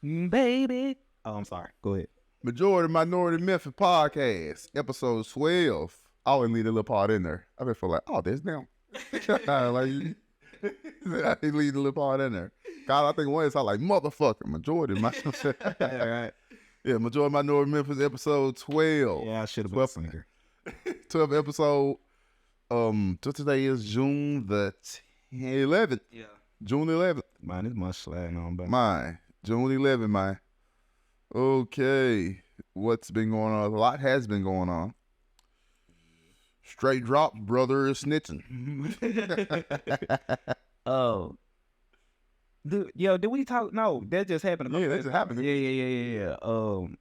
baby. Oh, I'm sorry. Go ahead. Majority Minority Memphis podcast, episode 12. I always leave a little part in there. I just feel like, oh, there's them. Like, I leave a little part in there. God, I think one is like motherfucker. Majority Right. Yeah, Majority Minority Memphis, episode 12. Yeah, I should have been a singer. 12 episode. Today is June the 11th. Yeah. June 11th. Mine is much sliding on, but Mine. June 11th, mine. Okay. What's been going on? A lot has been going on. Straight drop, brother is snitching. Oh. Dude, did we talk? No, that just happened. Yeah, that just happened. Yeah.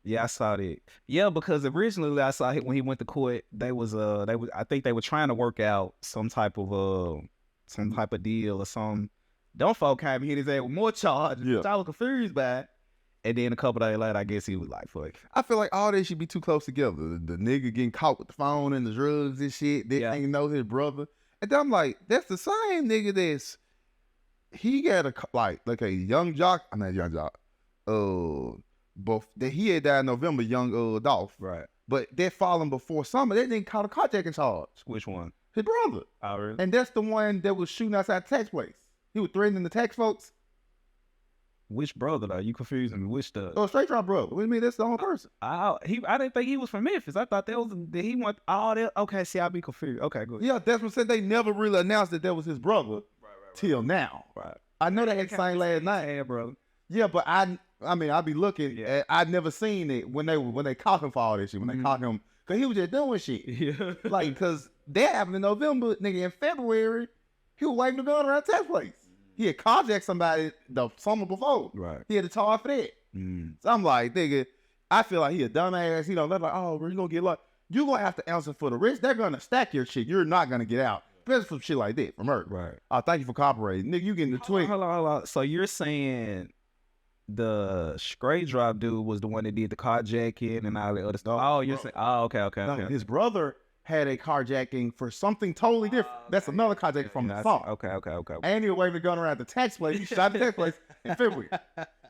Yeah, I saw that. Yeah, because originally I saw it when he went to court. I think they were trying to work out some type of deal or something. Them folk came and hit his ass with more charges. Yeah. Which I was confused by. And then a couple days later, I guess he was like, fuck. I feel like all this should be too close together. The nigga getting caught with the phone and the drugs and shit. They ain't know his brother. And then I'm like, that's the same nigga he got a young jock. I'm not young jock. But he had died in November, young Dolph. Right. But that falling before summer, they didn't caught a carjacking charge. Which one? His brother. Oh, really? And that's the one that was shooting outside the tax place. He was threatening the tax folks. Which brother though? You confusing me? Which the? Oh, straight drop brother. What do you mean that's the whole person? I didn't think he was from Memphis. I thought that he went all that. Okay, see, I'll be confused. Okay, good. Yeah, that's what said. They never really announced that was his brother till now. Right. I know they had the same last name. Yeah, brother. Yeah, but I mean, I be looking. Yeah. I'd never seen it when they caught him for all this shit. When they caught him, cause he was just doing shit. Yeah. Like, cause that happened in November, nigga. In February, he was waving the gun around the tax place. He had carjacked somebody the summer before. Right. He had a charge for that. So I'm like, nigga, I feel like he a dumbass. They're like, oh, bro, you gonna get lucky. You gonna have to answer for the risk. They're gonna stack your shit. You're not gonna get out. Especially for shit like that, for murder. Right. Thank you for cooperating. Nigga, you getting the twin. Hold on. So you're saying the straight drop dude was the one that did the carjacking and all that other stuff? Oh, you're saying, okay. No, his brother had a carjacking for something totally different. That's another carjacking from the song. Okay. And he was waving the gun around the tax place. He shot the tax place in February.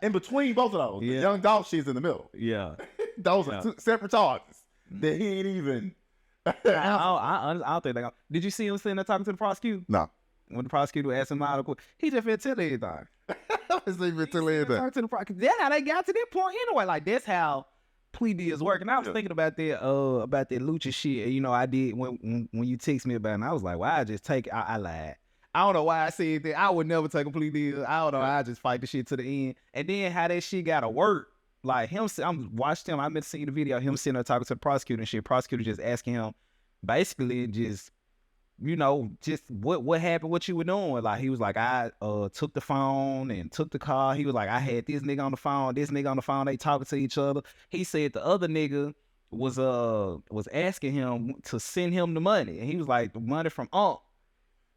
In between both of those, the young dog shit's in the middle. Yeah. Those are two separate charges that he ain't even. I don't think they got. Did you see him sitting there talking to the prosecutor? No. When the prosecutor asked him out, he just finna tell everything. That's That's how they got to that point anyway. Like, that's how plea deals work. And I was thinking about that Lucha shit. You know, I did when you text me about it, and I was like, well, I just take it. I lied. I don't know why I said that. I would never take a plea deal. I don't know. I just fight the shit to the end. And then how that shit gotta work. Like him, I'm watching him. I've been seeing the video. Him sitting there talking to the prosecutor and shit. Prosecutor just asking him, basically just, you know, just what happened, what you were doing. Like he was like, I took the phone and took the car. He was like, I had this nigga on the phone, this nigga on the phone. They talking to each other. He said the other nigga was asking him to send him the money, and he was like, the money from Unc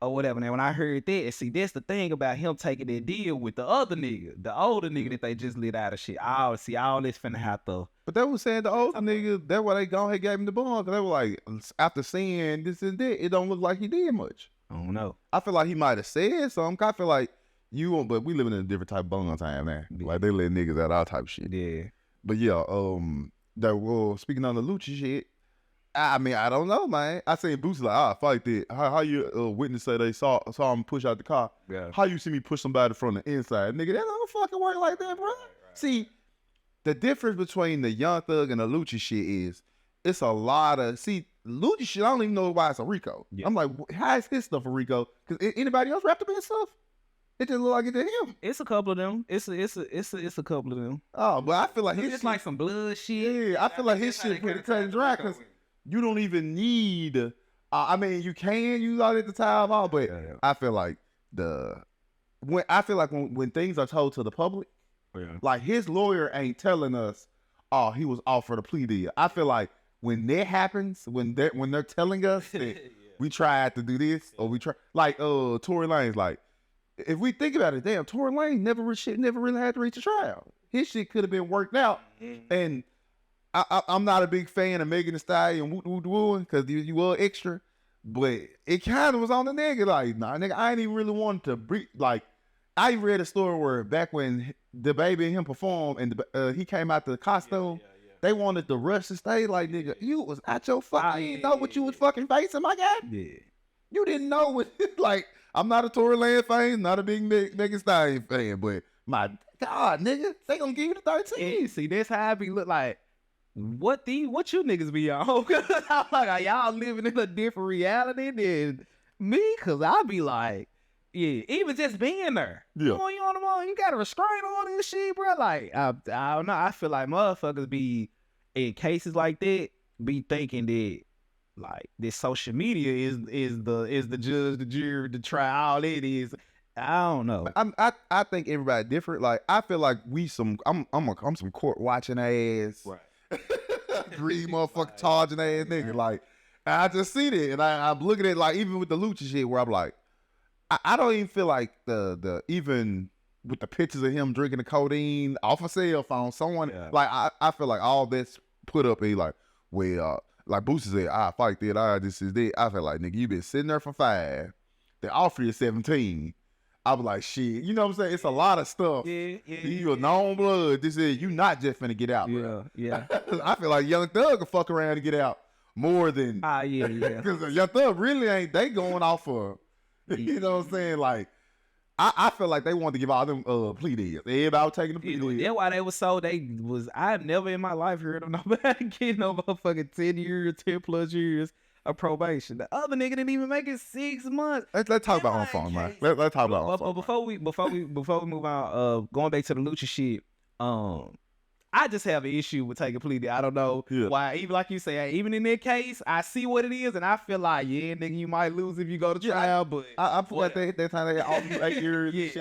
or whatever. Now when I heard that, see, that's the thing about him taking that deal with the other nigga, the older nigga that they just lit out of shit. All this finna have to. But they was saying the older nigga, that's why they gone ahead gave him the bond. Cause they were like, after seeing this and that, it don't look like he did much. I don't know. I feel like he might have said something. I feel like but we living in a different type of bond time now. Yeah. Like they let niggas out all type of shit. Yeah. But yeah, speaking on the Lucha shit, I mean, I don't know, man. I seen Boots like, fight that. How you witness say they saw him push out the car? Yeah. How you see me push somebody from the inside? Nigga, that don't fucking work like that, bro. Right. See, the difference between the Young Thug and the Lucha shit is, it's a lot of, Lucha shit, I don't even know why it's a Rico. Yeah. I'm like, how is his stuff a Rico? Because anybody else wrapped up in his stuff? It just look like it to him. It's a couple of them. It's a couple of them. Oh, but I feel like his it's shit, like some blood shit. Yeah, I feel like his shit pretty cut and dry because you don't even need. I mean, you can use all at the time, but I feel like when things are told to the public, like his lawyer ain't telling us, oh, he was offered a plea deal. I feel like when that happens, when they're telling us that we tried to do this or we try, like Tory Lanez, like. If we think about it, damn, Tory Lanez never really had to reach a trial. His shit could have been worked out. And I'm not a big fan of Megan Thee Stallion because you were extra, but it kind of was on the nigga. Like, nah, nigga, I ain't even really wanted to I read a story where back when the baby and him performed and he came out to the costume, they wanted to rush to stay. Like, nigga, you was at your fucking, you know what you was fucking facing, my guy? Yeah. You didn't know what, like, I'm not a Tory Lanez fan, not a big Megan Stallion fan, but my God, nigga, they gonna give you the 13. Yeah, see, that's how I be look like. What you niggas be on? Cause I'm like, are y'all living in a different reality than me? Cause I be like, yeah, even just being there. Yeah. You on the phone, you got to restrain all this shit, bro. Like, I don't know. I feel like motherfuckers be in cases like that, be thinking that like this social media is the judge, the jury, the trial. All it is. I don't know. I think everybody different. Like, I feel like I'm some court watching ass. Right. Greedy motherfucking charging ass nigga. Like, I just see that, and I'm looking at, like, even with the Lucha shit, where I'm like, I don't even feel like the even with the pictures of him drinking the codeine off a cell phone, someone like I feel like all that's put up. And he like, well, like Boosie said, I fight that, this is that. I feel like, nigga, you been sitting there for 5. They offer you 17. I was like, shit, you know what I'm saying? It's a lot of stuff. Yeah. You a known blood. This is, you not just finna get out, bro. Yeah. I feel like Young Thug can fuck around and get out more than. Yeah. Because Young Thug really ain't, they going off for, you know what I'm saying? Like, I feel like they wanted to give all them plea deals. Everybody was taking the plea deals. That's why they was so, I've never in my life heard of nobody getting no motherfucking 10 years, 10 plus years of probation. The other nigga didn't even make it 6 months. Let's talk about on phone, man. Let's talk about on phone. Before we move on, going back to the Lucha shit, I just have an issue with taking plea deal. I don't know why. Even like you say, even in that case, I see what it is, and I feel like, yeah, nigga, you might lose if you go to trial. But I forgot that time they had all these 8 years.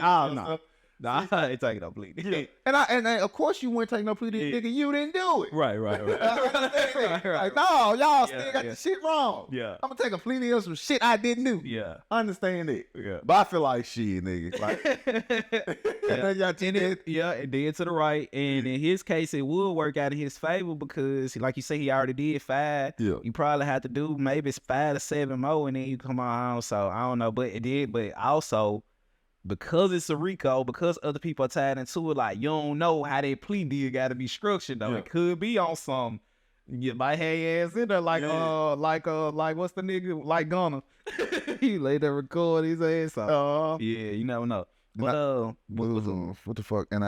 Nah, I ain't taking no plea deal. Yeah. And of course you wouldn't take no plea deal, nigga. You didn't do it. Right. Like, no, y'all still got the shit wrong. Yeah. I'm gonna take a plea deal some shit I didn't do. Yeah. Understand it. Yeah. But I feel like shit, nigga. Like, and then to the right. And in his case, it would work out in his favor because, like you say, he already did 5. Yeah. You probably have to do maybe it's 5 to 7 more, and then you come on. So I don't know, but it did. But also, because it's a RICO, because other people are tied into it, like, you don't know how that plea deal got to be structured, though. Yeah. It could be on some, you might have your ass in there, like what's the nigga, like Gunna. He laid there record his ass off. Yeah, you never know. But, what the fuck? And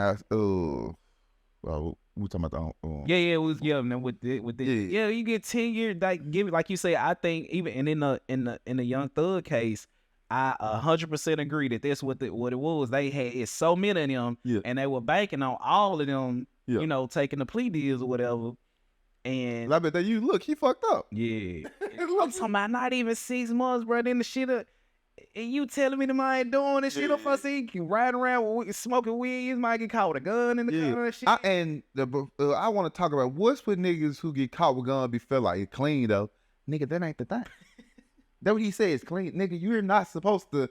well, we talking about the it was man, with this. Yeah, you get 10 years, like, give it, like you say. I think even in the Young Thug case, I 100% agree that that's what it was. They had so many of them, and they were banking on all of them, you know, taking the plea deals or whatever. And I bet that look, he fucked up. Yeah, I'm talking about not even 6 months, bro. Then the shit up, and you telling me the man ain't doing this shit up for he riding around smoking weed, he might get caught with a gun in the car and shit. I want to talk about what's with niggas who get caught with gun be feel like it clean though. Nigga, that ain't the thing. That's what he says, clean. Nigga, you're not supposed to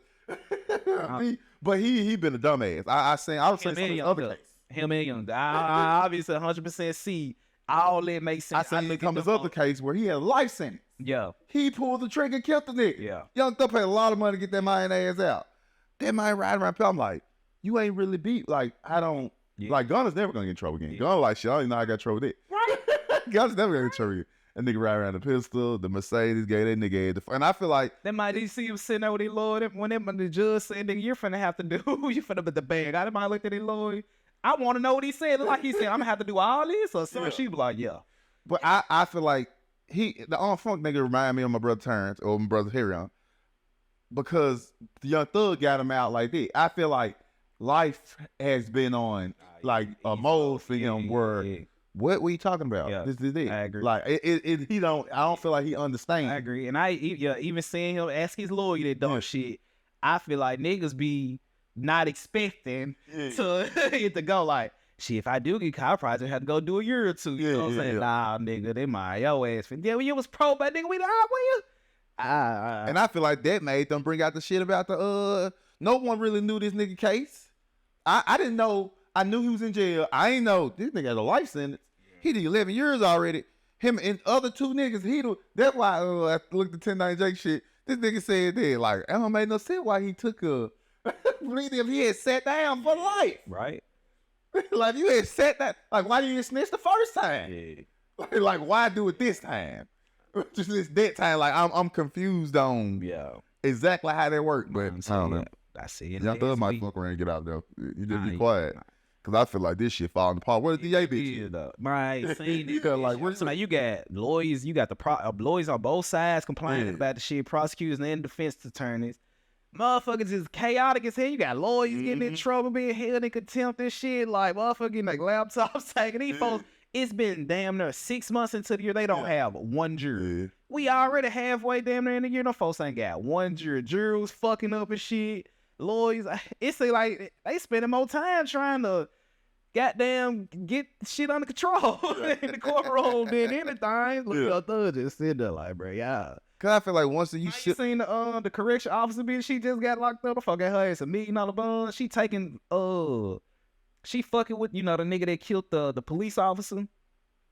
but he been a dumbass. I was saying some of his other case. Him and Young. I obviously 100% see all that makes sense. I look at his other case where he had a life sentence. Yeah. He pulled the trigger and killed the nigga. Yeah. Young Thug paid a lot of money to get that man ass out. That man riding around, I'm like, you ain't really beat. Like, I don't, like, Gunna's never gonna get in trouble again. Yeah. Gunna like, shit, I don't even know how I got trouble with it. Right. Gunna's never gonna get in trouble again. That nigga ride around the pistol, the Mercedes, gave that nigga and I feel like that might see him sitting there with his lawyer when the judge said, nigga, you're finna have to do, you finna put the bag. I might look at his lawyer. I want to know what he said. Like he said, I'm gonna have to do all this or something. She be like, yeah. But I feel like the on funk nigga remind me of my brother Terrence or my brother Harry because the Young Thug got him out like that. I feel like life has been on like a mold for him where. What were you talking about? Yeah, this is it. I agree. Like he don't. I don't feel like he understands. I agree, and even seeing him ask his lawyer that dumb shit. I feel like niggas be not expecting to go like, shit. If I do get caught, I probably have to go do a year or two. You know what I'm saying? Nah, nigga, they my your ass. Yeah, when you was pro, but nigga, we were you. And I feel like that made them bring out the shit about the no one really knew this nigga case. I didn't know. I knew he was in jail. I ain't know this nigga had a life sentence. He did 11 years already. Him and other 2 niggas, that's why I looked at 1090 Jake shit. This nigga said that, like, it don't make no sense why he took Plea deal, he had sat down for life. Right. Like, you had sat that. Like, why didn't you snitch the first time? Yeah. Like, why do it this time? Just that time. Like, I'm confused on exactly how that worked. But I don't know. I see it. Young Thug might fuck around and get out though. You just be quiet. Cause I feel like this shit falling apart. Where the DA bitch? Right. Like, so now you got lawyers. You got the lawyers on both sides complaining about the shit. Prosecutors and defense attorneys. Motherfuckers is chaotic as hell. You got lawyers getting in trouble, being held in contempt and shit. Like, motherfuckers getting like laptops taken. These folks, it's been damn near 6 months into the year. They don't have one jury. We already halfway damn near in the year. No folks ain't got one jury. Jurors fucking up and shit. Lawyers, it's like they spending more time trying to goddamn get shit under control in the courtroom than anything. Look, your thug just sit there like, bro, yeah. Cause I feel like once you seen the correction officer bitch, she just got locked up. The fuck got her ass $1 million bond. She taking she fucking with the nigga that killed the police officer.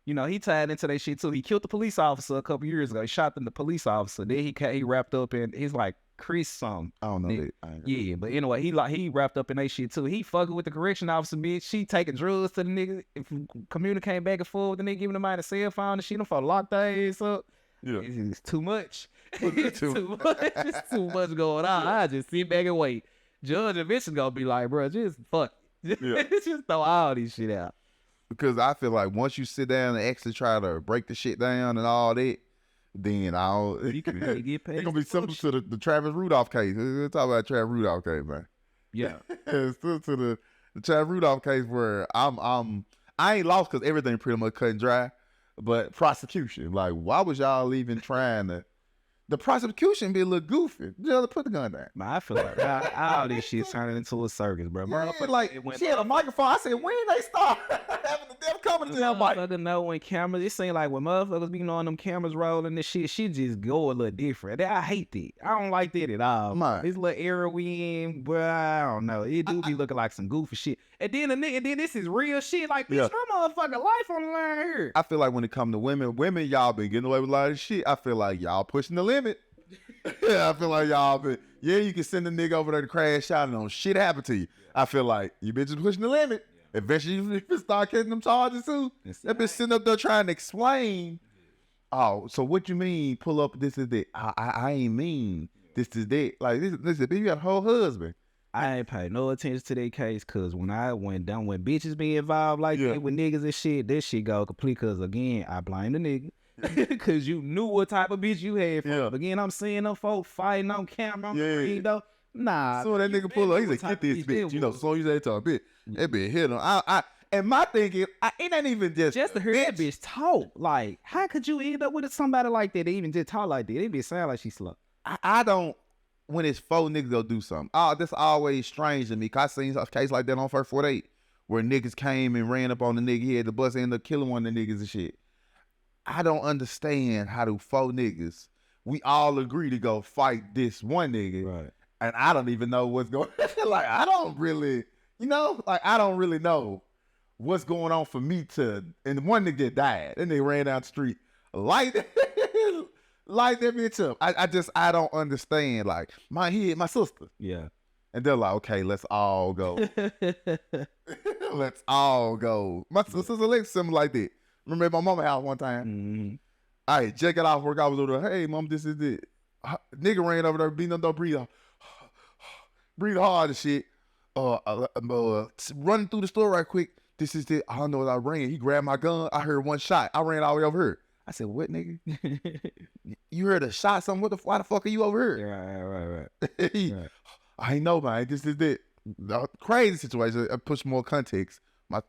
He tied into that shit too. He killed the police officer a couple years ago. He shot the police officer. Then he wrapped up in he's like Chris something. I don't know. Yeah, but anyway, he wrapped up in that shit too. He fucking with the correction officer bitch. She taking drugs to the nigga. If communicating back and forth with the nigga, giving the man a cell phone and shit. Them for lock their ass up. Yeah, it's too much. It's too much. It's too much going on. I just sit back and wait. Judge eventually gonna be like, bro, just fuck. Just throw all these shit out. Because I feel like once you sit down and actually try to break the shit down and all that, then you can really get paid. It's gonna be similar to the Travis Rudolph case. Let's talk about Travis Rudolph case, man. Yeah, it's still to the Travis Rudolph case where I ain't lost because everything pretty much cut and dry, but prosecution, like, why was y'all even trying to? The prosecution be a little goofy. Just put the gun down. Man, I feel like all this shit's turning into a circus, bro. Yeah, like, she had a microphone. I said, when they start having the devil coming to them mic? I know when cameras, it seems like when motherfuckers be knowing them cameras rolling this shit, she just go a little different. I hate that. I don't like that at all. This little era we in, but I don't know. It do be looking like some goofy shit. And then this is real shit. Like, bitch, my motherfucking life on the line here. I feel like when it come to women, y'all been getting away with a lot of shit. I feel like y'all pushing the limit. I feel like y'all been, you can send a nigga over there to crash out and don't shit happen to you. I feel like you bitches pushing the limit. Eventually you start getting them charges too. That bitch sitting up there trying to explain. Oh, so what you mean pull up this is that? I ain't mean this is that. Like, this is, you got a whole husband. I ain't pay no attention to that case because when bitches be involved like that with niggas and shit, this shit go complete. Because again, I blame the nigga because you knew what type of bitch you had. Again, I'm seeing them folks fighting on camera. Nah. So that nigga pull up, he's like, get this bitch. So you say to a bitch, that bitch hit him. And my thing is, it ain't even just to hear that bitch talk. Like, how could you end up with somebody like that? They even just talk like that. It be sound like she slow. I don't. When it's 4 niggas go do something. Oh, that's always strange to me. Cause I seen a case like that on First 48 where niggas came and ran up on the nigga. He had the bus and ended up killing one of the niggas and shit. I don't understand how do 4 niggas, we all agree to go fight this one nigga. Right. And I don't even know what's going on. Like, I don't really know what's going on for me to, and the one nigga that died, and they ran down the street, light that bitch up. I don't understand. Like, my sister. Yeah. And they're like, okay, let's all go. Let's all go. My sister's like something like that. Remember at my mama's house one time? Mm-hmm. All right, check it out work. I was over there, hey, mom, this is it. Nigga ran over there, beating up, don't breathe. Breathe hard and shit. Running through the store right quick. This is it. I don't know what I ran. He grabbed my gun. I heard one shot. I ran all the way over here. I said, what, nigga? You heard a shot, something? Why the fuck are you over here? Right. I ain't know, man. This is it. The crazy situation. I push more context. My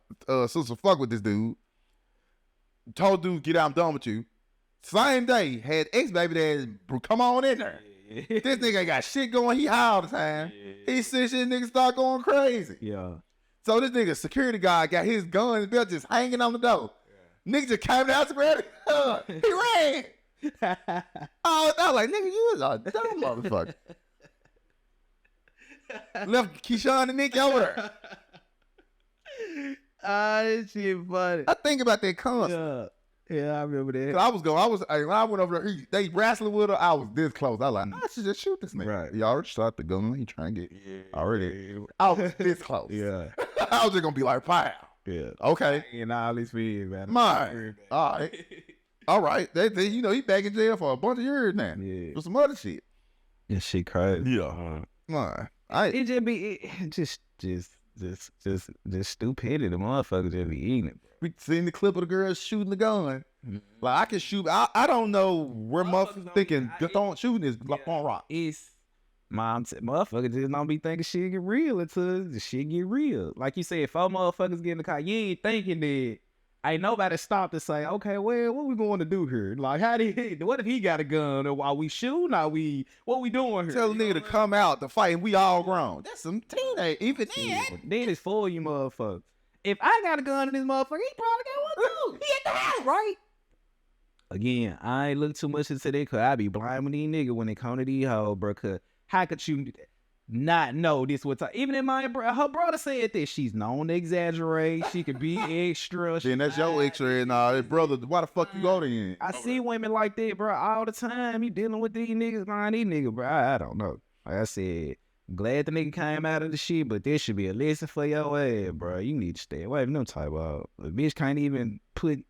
sister fuck with this dude. Told dude, get out, I'm done with you. Same day, had ex-baby that come on in there. This nigga ain't got shit going. He high all the time. He said shit, nigga start going crazy. Yeah. So this nigga security guard got his gun and belt just hanging on the door. Nigga just came out to grab it. He ran. I was like, nigga, you was a dumb motherfucker. Left Keyshawn and Nick over there. This shit funny. I think about that concept. Yeah, I remember that. When I went over there, they wrestling with her. I was this close. I was like, I should just shoot this nigga. Right. He already shot the gun. He trying to get already. I was this close. Yeah. I was just gonna be like, pow. Yeah. Okay. And all these fees, man. Mine. All right. All right. They, he back in jail for a bunch of years now. Yeah. For some other shit. This shit crazy. Yeah. Mine. It just be just stupidity. The motherfuckers just be eating it. We seen the clip of the girl shooting the gun. Like I can shoot. I don't know where motherfuckers thinking shooting is on rock. It's motherfuckers just don't be thinking shit get real until the shit get real. Like you said, if all motherfuckers get in the car, you ain't thinking that ain't nobody stopped to say, okay, well, what we going to do here? Like, what if he got a gun? Or are we shooting? What we doing here? Tell a nigga to come out to fight and we all grown. That's some teenage. Even then it's for you motherfuckers. If I got a gun in this motherfucker, he probably got one too. He at the house, right? Again, I ain't look too much into that because I be blind with these niggas when it come to these hoes, bro. Cause how could you not know this was even in my her brother said that she's known to exaggerate. She could be extra. Then that's your extra and that brother. Why the fuck you go in? I see women like that, bro, all the time. You dealing with these niggas, man. These niggas, bro. I don't know. Like I said, glad the nigga came out of the shit, but this should be a lesson for your ass, bro. You need to stay away from them type of. A bitch can't even put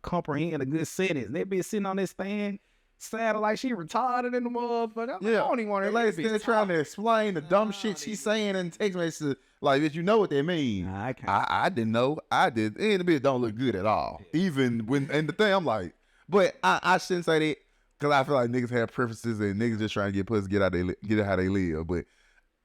comprehend a good sentence. They be sitting on this stand. Sounded like she retarded in the motherfucker. I don't even want to lady still trying to explain the dumb shit she's saying in text messages. Like, bitch, you know what they mean. Nah, I can't. I didn't know. I did. And the bitch don't look good at all. Even when, and the thing, I'm like, but I shouldn't say that because I feel like niggas have preferences and niggas just trying to get pussy, get it how they live. But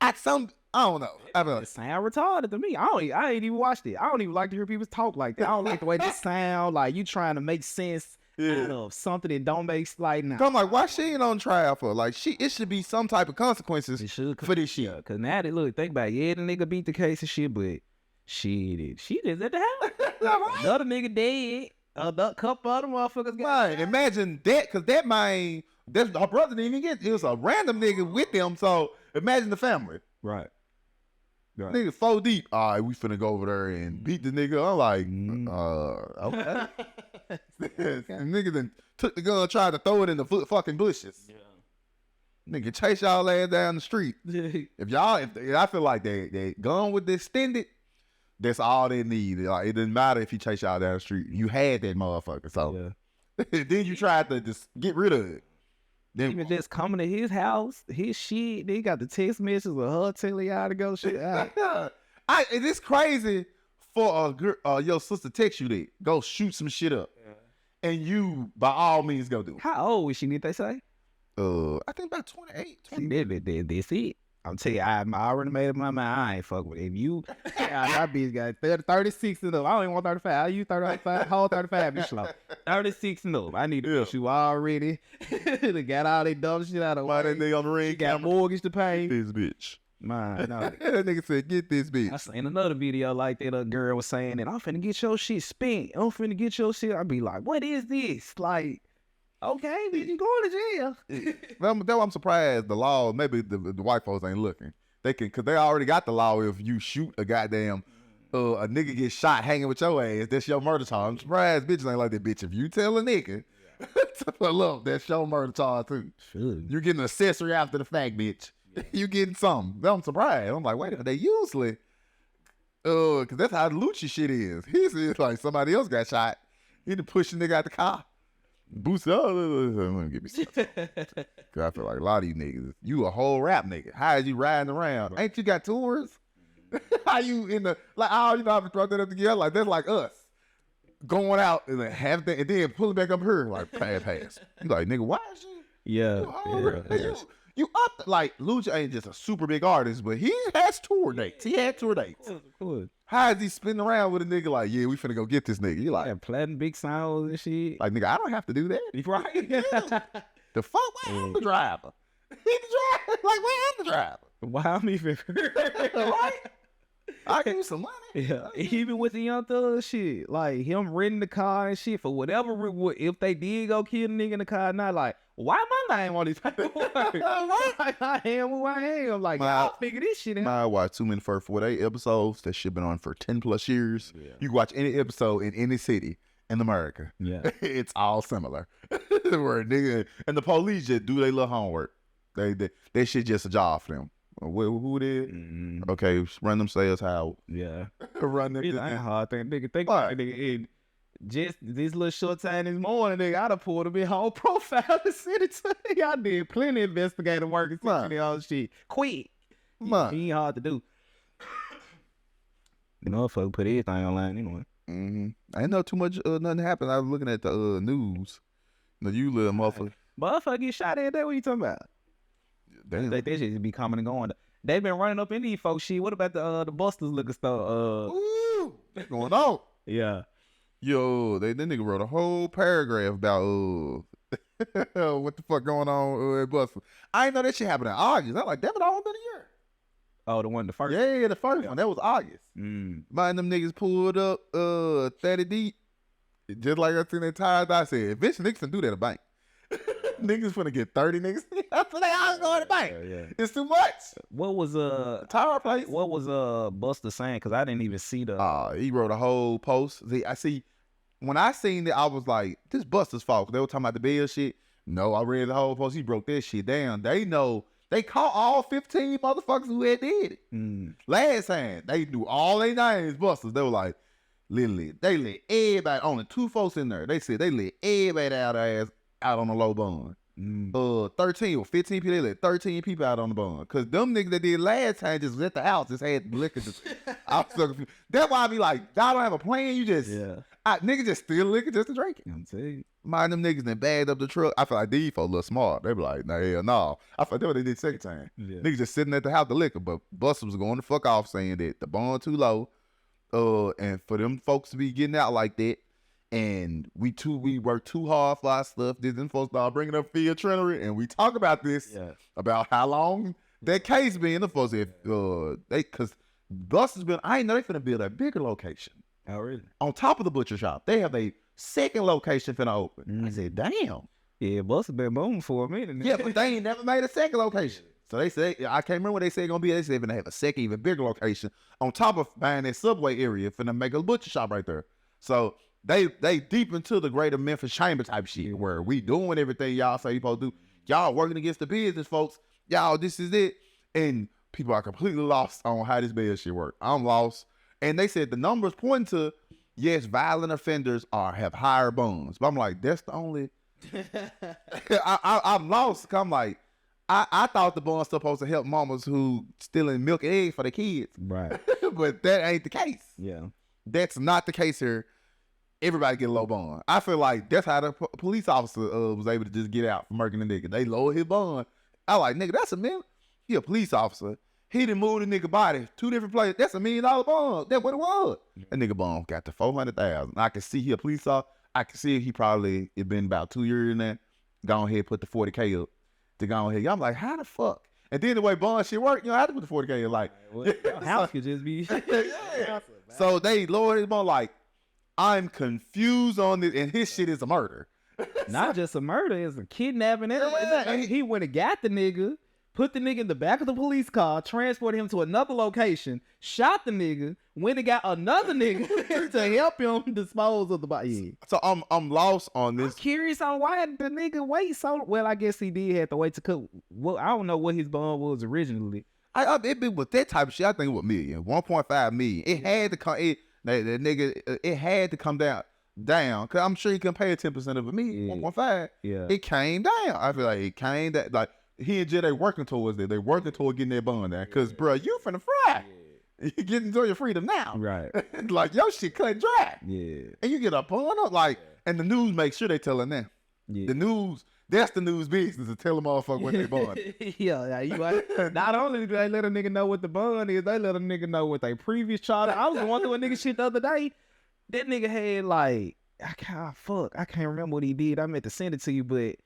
I don't know. I feel like it sound retarded to me. I ain't even watched it. I don't even like to hear people talk like that. I don't like the way they sound. Like you trying to make sense. Of something that don't make like now. I'm like, why she ain't on trial for? Like, it should be some type of consequences for this shit. Yeah, cause now they look, think about it. Yeah, the nigga beat the case and shit, but she just at the house. Right. Another nigga dead. A couple other motherfuckers got right. Imagine that, cause her brother didn't even get it. It was a random nigga with them. So imagine the family. Right. Nigga 4 deep. All right, we finna go over there and beat the nigga. I'm like, okay. Nigga then took the gun, tried to throw it in the fucking bushes. Yeah. Nigga chase y'all ass down the street. If I feel like they gun with the extended, that's all they need. Like, it didn't matter if he chase y'all down the street. You had that motherfucker. So then you tried to just get rid of it. Then even just coming to his house, his shit, they got the text messages with her telling y'all to go shit out. It's crazy for your sister text you that go shoot some shit up, and you by all means go do it. How old is she? Did they say? I think about 28. 20. That's it. I'm telling you, I already made up my mind. I ain't fuck with it. If you, that bitch got 36 and up. I don't even want 35. I use 35, whole 35. This slow. 36 and up. I need to push you already. They got all that dumb shit out of the way. That nigga on the ring. Got mortgage to pay. This bitch. Man, no. That nigga said, get this bitch. I seen another video like that. A girl was saying that I'm finna get your shit spent. I'm finna get your shit. I'd be like, what is this? Like, okay, you going to jail. That's why I'm surprised the law, maybe the white folks ain't looking. They can, cause they already got the law. If you shoot a goddamn, a nigga get shot hanging with your ass, that's your murder charge. I'm surprised bitches ain't like that. Bitch, if you tell a nigga, look, that's your murder charge too. Sure. You getting an accessory after the fact, bitch. Yeah. You getting something. I'm surprised. I'm like, wait, they usually, cause that's how the Lucci shit is. He's like somebody else got shot. He done push the nigga out the car. Boost up. Let me get me something. Cause I feel like a lot of you niggas, you a whole rap nigga. How is you riding around? Ain't you got tours? How you in the like? Oh, you know how to throw that up together? Like that's like us going out and like, have that, and then pulling back up here like pass. You like nigga, why is you? Yeah. You up like Lucha ain't just a super big artist, but he has tour dates. He had tour dates. Cool. How is he spinning around with a nigga like, yeah, we finna go get this nigga? You like planting big sounds and shit. Like nigga, I don't have to do that. Right? The fuck? Why I'm the driver? He the driver. Like why I'm the driver? Why I'm even right? I give you some money. Yeah, even with the Young Thug shit, like him renting the car and shit for whatever. If they did go kill the nigga in the car, not like why my name on these paperwork? I am who I am. Like I'll figure this shit out. I watched 2 Men for 48 episodes. That shit been on for 10+ years. Yeah. You can watch any episode in any city, in America. Yeah. It's all similar. Where nigga and the police just do their little homework. They shit just a job for them. Who it is? Mm-hmm. Okay, run them sales how. Yeah. Run them. It ain't hard thing. Nigga, think about it, nigga. Just this little short time this morning, nigga, I'd have pulled a whole profile and sent it to you. I did plenty of investigative work and sent you all shit. Quick. He ain't hard to do. You know, fuck put everything online anyway. I didn't know too much. Nothing happened. I was looking at the news. You little motherfucker. Motherfucker get shot at that. What you talking about? They just be coming and going. They been running up in these folks shit. What about the Buster's liquor store? Ooh, what's going on? Yeah. Yo, that nigga wrote a whole paragraph about what the fuck going on at Buster. I didn't know that shit happened in August. I'm like, damn it, all been a year. Oh, the first? Yeah, the first one. That was August. Mm. Mine, them niggas pulled up 30 deep. Just like I seen that tires, I said, bitch, niggas can do that at a bank. Niggas finna get 30 niggas. That's what they all going to the bank. Yeah. It's too much. What was tire place? What was Buster saying? Because I didn't even see the. He wrote a whole post. See, when I seen it, I was like, this Buster's fault. They were talking about the bill shit. No, I read the whole post. He broke that shit down. They know. They caught all 15 motherfuckers who had did it. Mm. Last time, they knew all their names Busters. They were like, literally, they let everybody, only 2 folks in there. They said they let everybody out on a low bond. 13 or 15 people, they let 13 people out on the bond. Because them niggas that did last time just let the house, just had liquor. I was so confused. That's why I be like, y'all don't have a plan, you just, niggas just steal liquor just to drink it. I'm telling you. Mind them niggas that bagged up the truck. I feel like these folks look smart. They be like, nah, hell no. I feel like that's what they did second time. Yeah. Niggas just sitting at the house the liquor, but Buster was going the fuck off saying that the bond too low. And for them folks to be getting out like that, and we work too hard for our stuff. Then folks start bringing up field trainery, and we talk about this about how long that case been. The folks because Buster's been. I ain't know they finna build a bigger location. Oh really? On top of the butcher shop, they have a second location finna open. I said, damn. Yeah, Buster been booming for a minute. Yeah, but they ain't never made a second location. So they said, I can't remember what they said it's gonna be. They said they're gonna have a second, even bigger location on top of buying that subway area, finna make a butcher shop right there. So they deep into the greater Memphis chamber type shit where we doing everything y'all say you supposed to do. Y'all working against the business, folks. Y'all, this is it. And people are completely lost on how this bad shit work. I'm lost. And they said the numbers point to, yes, violent offenders have higher bonds. But I'm like, that's the only. I'm lost. I'm like, I thought the bond's supposed to help mamas who stealing milk and eggs for the kids. Right. But that ain't the case. Yeah. That's not the case here. Everybody get a low bond. I feel like that's how the police officer was able to just get out from murking the nigga. They lowered his bond. I like, nigga, that's a man. He a police officer. He done moved the nigga body 2 different places. That's $1 million bond. That's what it was. That nigga bond got to 400,000. I can see he a police officer. I can see he probably it been about 2 years in there. Go ahead, put the 40K up to go ahead. I'm like, how the fuck? And then the way bond shit work, you know, I have to put the 40K up. Like, house could just be. Yeah. So they lowered his bond. Like, I'm confused on this, and his shit is a murder. Not just a murder, it's a kidnapping. Yeah. He went and got the nigga, put the nigga in the back of the police car, transported him to another location, shot the nigga, went and got another nigga to help him dispose of the body. So I'm lost on this. I'm curious on why the nigga wait so. Well, I guess he did have to wait to cook. Well, I don't know what his bond was originally. It been with that type of shit. I think it was million, 1.5 million. It had to come. That nigga, it had to come down. Cause I'm sure he can pay 10% of $1 million, 1.5. Yeah, it came down. I feel like it came down. Like he and Jay, they working towards it. They working toward getting that bond down. Cause bro, you finna fry. Yeah. You get enjoy your freedom now. Right. Like your shit cut dry. Yeah. And you get a bond up. Like, and the news make sure they telling them. Yeah. The news. That's the news business to tell a motherfucker what they bond. Yeah, you right. Not only do they let a nigga know what the bond is, they let a nigga know what they previous charge. I was wondering what nigga shit the other day. That nigga had like, I can't remember what he did. I meant to send it to you, but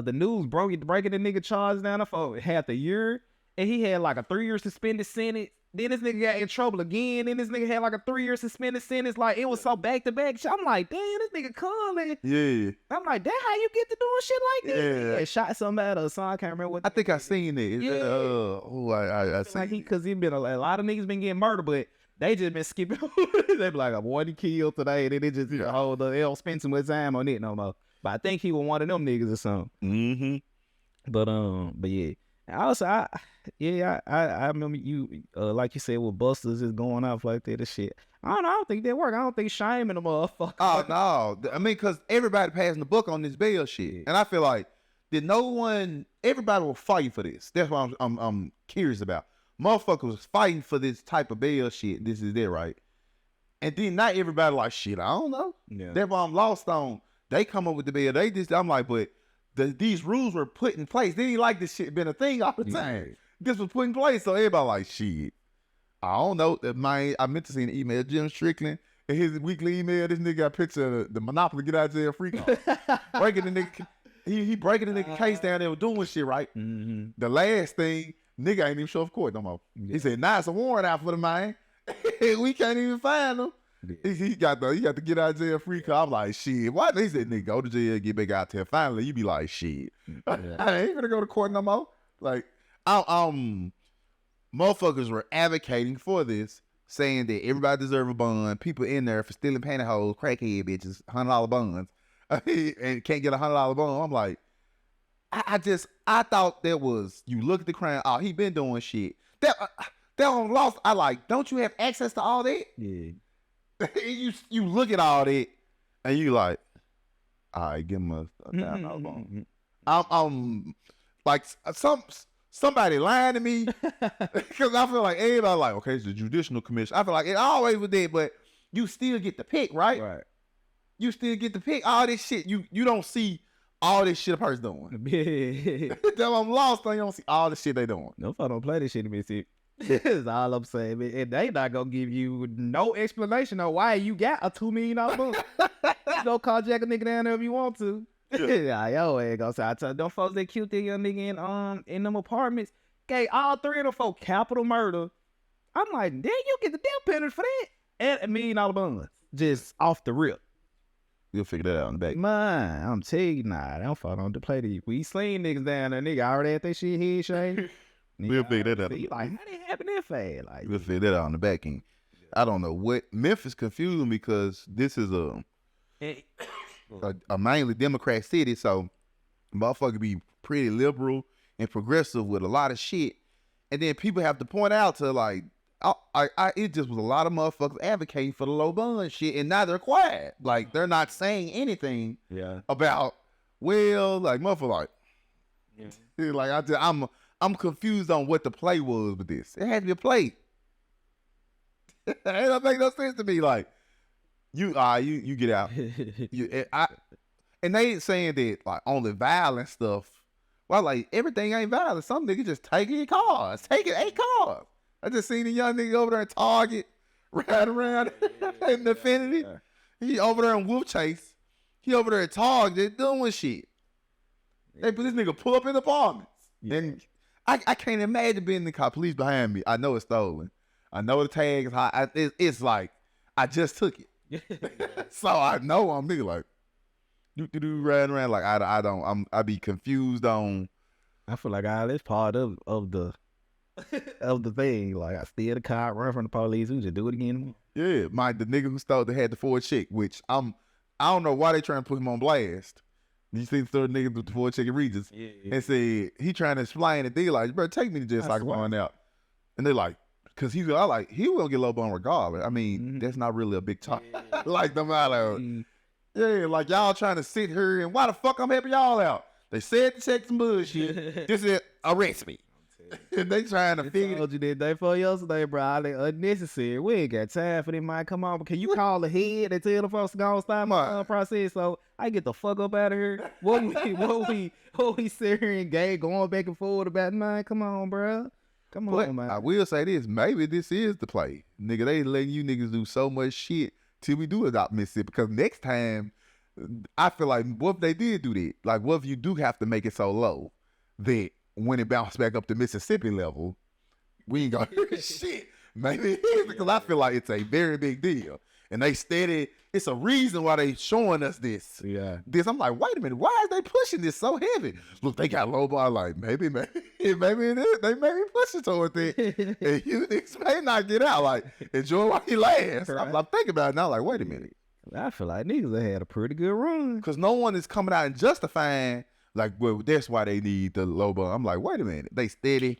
the news breaking the nigga charge down for half the year, and he had like a 3-year suspended sentence. Then this nigga got in trouble again. Then this nigga had like a 3-year suspended sentence. Like, it was so back to back. I'm like, damn, this nigga calling. Yeah. I'm like, damn, how you get to doing shit like this? Yeah, shot somebody or something. I can't remember what. I think I seen it. Yeah. I seen like because he been a lot of niggas been getting murdered, but They just been skipping. They be like, I want to kill today. And then they just hold up. They don't spend too much time on it no more. But I think he was one of them niggas or something. Mm-hmm. But yeah. Also, I remember you, like you said, with Busters is going off like that and shit. I don't think that work. I don't think shaming the motherfucker. Oh, no. I mean, because everybody passing the buck on this bail shit. And I feel like, everybody was fighting for this. That's what I'm curious about. Motherfuckers was fighting for this type of bail shit. This is it, right? And then not everybody like, shit, I don't know. Yeah. That's why I'm lost on. They come up with the bail. I'm like, but these rules were put in place. They didn't like this shit been a thing all the time. Yeah. This was put in place. So everybody like, shit. I don't know. I meant to see an email. Jim Strickland, in his weekly email, this nigga got a picture of the Monopoly get out of jail free card. Breaking the nigga, he breaking the nigga case down there doing shit, right? Mm-hmm. The last thing, nigga ain't even show up court no more. Yeah. He said, it's a warrant out for the man. We can't even find him. Yeah. He got to get out of jail free card. I'm like, shit. Why? He said, nigga, go to jail, get back out there. Finally, you be like, shit. Yeah. I ain't gonna go to court no more. Like, motherfuckers were advocating for this, saying that everybody deserve a bond. People in there for stealing pantyhose, crackhead bitches, $100 bonds, and can't get $100 bond. I'm like, I thought that was, you look at the crime. Oh, he been doing shit. That on lost. I like, don't you have access to all that? Yeah. you look at all that, and you like, all right, give him a $1,000 bond. I'm like somebody lying to me, because I feel like everybody like, okay, it's the Judicial Commission. I feel like it always was there, but you still get to pick, right? Right. You still get to pick all this shit. You don't see all this shit a person doing. Yeah. That's why I'm lost on. You don't see all the shit they doing. No, I don't play this shit in Mississippi. That's all I'm saying. And they not gonna give you no explanation on why you got a $2 million book. Go carjack a nigga down there if you want to. Yeah, yo, ain't gonna say. I tell them folks that cute that young nigga in them apartments. Okay, all 3 of them folks capital murder. I'm like, damn, you get the death penalty for that and $1 million bonds just off the rip. You'll figure that out in the back. Man, I'm telling you, nah, they don't fall on to play these. We sling niggas down there, nigga. Already had that shit head shake. We'll figure that out. Like, how did it happen that fast? Like, we'll figure that out on the back end. I don't know what Memphis confused me because this is a mainly Democrat city, so motherfucker be pretty liberal and progressive with a lot of shit, and then people have to point out to like, it just was a lot of motherfuckers advocating for the low bond shit, and now they're quiet. Like they're not saying anything about like motherfucker like I'm confused on what the play was with this. It had to be a play. It don't make no sense to me. Like you get out. And they ain't saying that like only violent stuff. Well, like everything ain't violent. Some niggas just taking cars, taking 8 cars. I just seen a young nigga over there at Target, riding around in the Infinity. He over there in Wolf Chase. He over there at Target doing shit. They put this nigga pull up in the apartments. And I can't imagine being in the car, police behind me. I know it's stolen. I know the tag is high. It's like, I just took it. So I know I'm nigga like, riding around like, I be confused on. I feel like it's part of the thing. Like I steal the car, run from the police, we just do it again. Yeah, the nigga who stole that had the Ford chick, which I don't know why they trying to put him on blast. You see the third nigga with the Ford chick in Regis and say he trying to explain it. They like, bro, take me to jail so I can find out. And they like, cause he will get low bond regardless. I mean, that's not really a big talk. Like no matter. Like y'all trying to sit here and why the fuck I'm helping y'all out? They said to check some bullshit. This is arrest me. And they trying to figure. I told you that day for yesterday, bro. They unnecessary. We ain't got time for them, man. Come on, but can you call the head and tell the folks to go and stop my process so I get the fuck up out of here? What we sit here and gay going back and forth about, man? Come on, bro. Come on, man. I will say this. Maybe this is the play. Nigga, they letting you niggas do so much shit till we do adopt Mississippi. Because next time, I feel like, what if they did do that? Like, what if you do have to make it so low that when it bounced back up to Mississippi level, we ain't gonna hear shit. Maybe it is because I feel like it's a very big deal. and they steady. It's a reason why they showing us this. Yeah. This, I'm like, wait a minute, why is they pushing this so heavy? Look, they got low bar. Like maybe it is. They may be pushing toward it, and you niggas may not get out. Like enjoy while you last. Right. I'm thinking about it now. Like wait a minute, I feel like niggas have had a pretty good run. because no one is coming out and justifying like, well, that's why they need the low bar. I'm like, wait a minute, they steady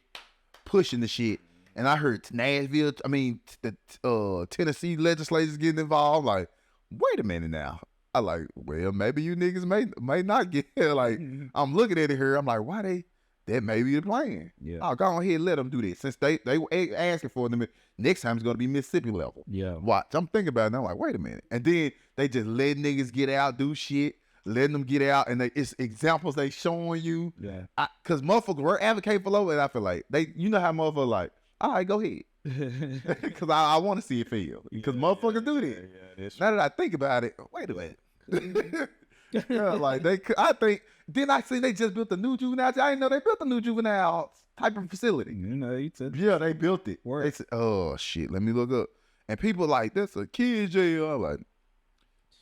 pushing the shit. And I heard Nashville, the Tennessee legislators getting involved. Like, wait a minute now. I like, well, maybe you niggas may not get here. Like, I'm looking at it here. I'm like, why that may be the plan. Yeah. Oh, go ahead and let them do this. Since they were asking for them, next time it's going to be Mississippi level. Yeah. Watch. I'm thinking about it, and I'm like, wait a minute. And then they just let niggas get out, do shit, letting them get out, and it's examples they showing you. Yeah. Because motherfuckers were advocating for low, and I feel like you know how motherfuckers like, all right, go ahead. Because I want to see it fail. Because motherfuckers do this. Yeah, Now that I think about it, wait a minute. Yeah, like I think, then I see they just built a new juvenile. I didn't know they built a new juvenile type of facility. You know, Yeah, they built it. Word. They said, oh shit, let me look up. And people like, that's a kid jail. I'm like,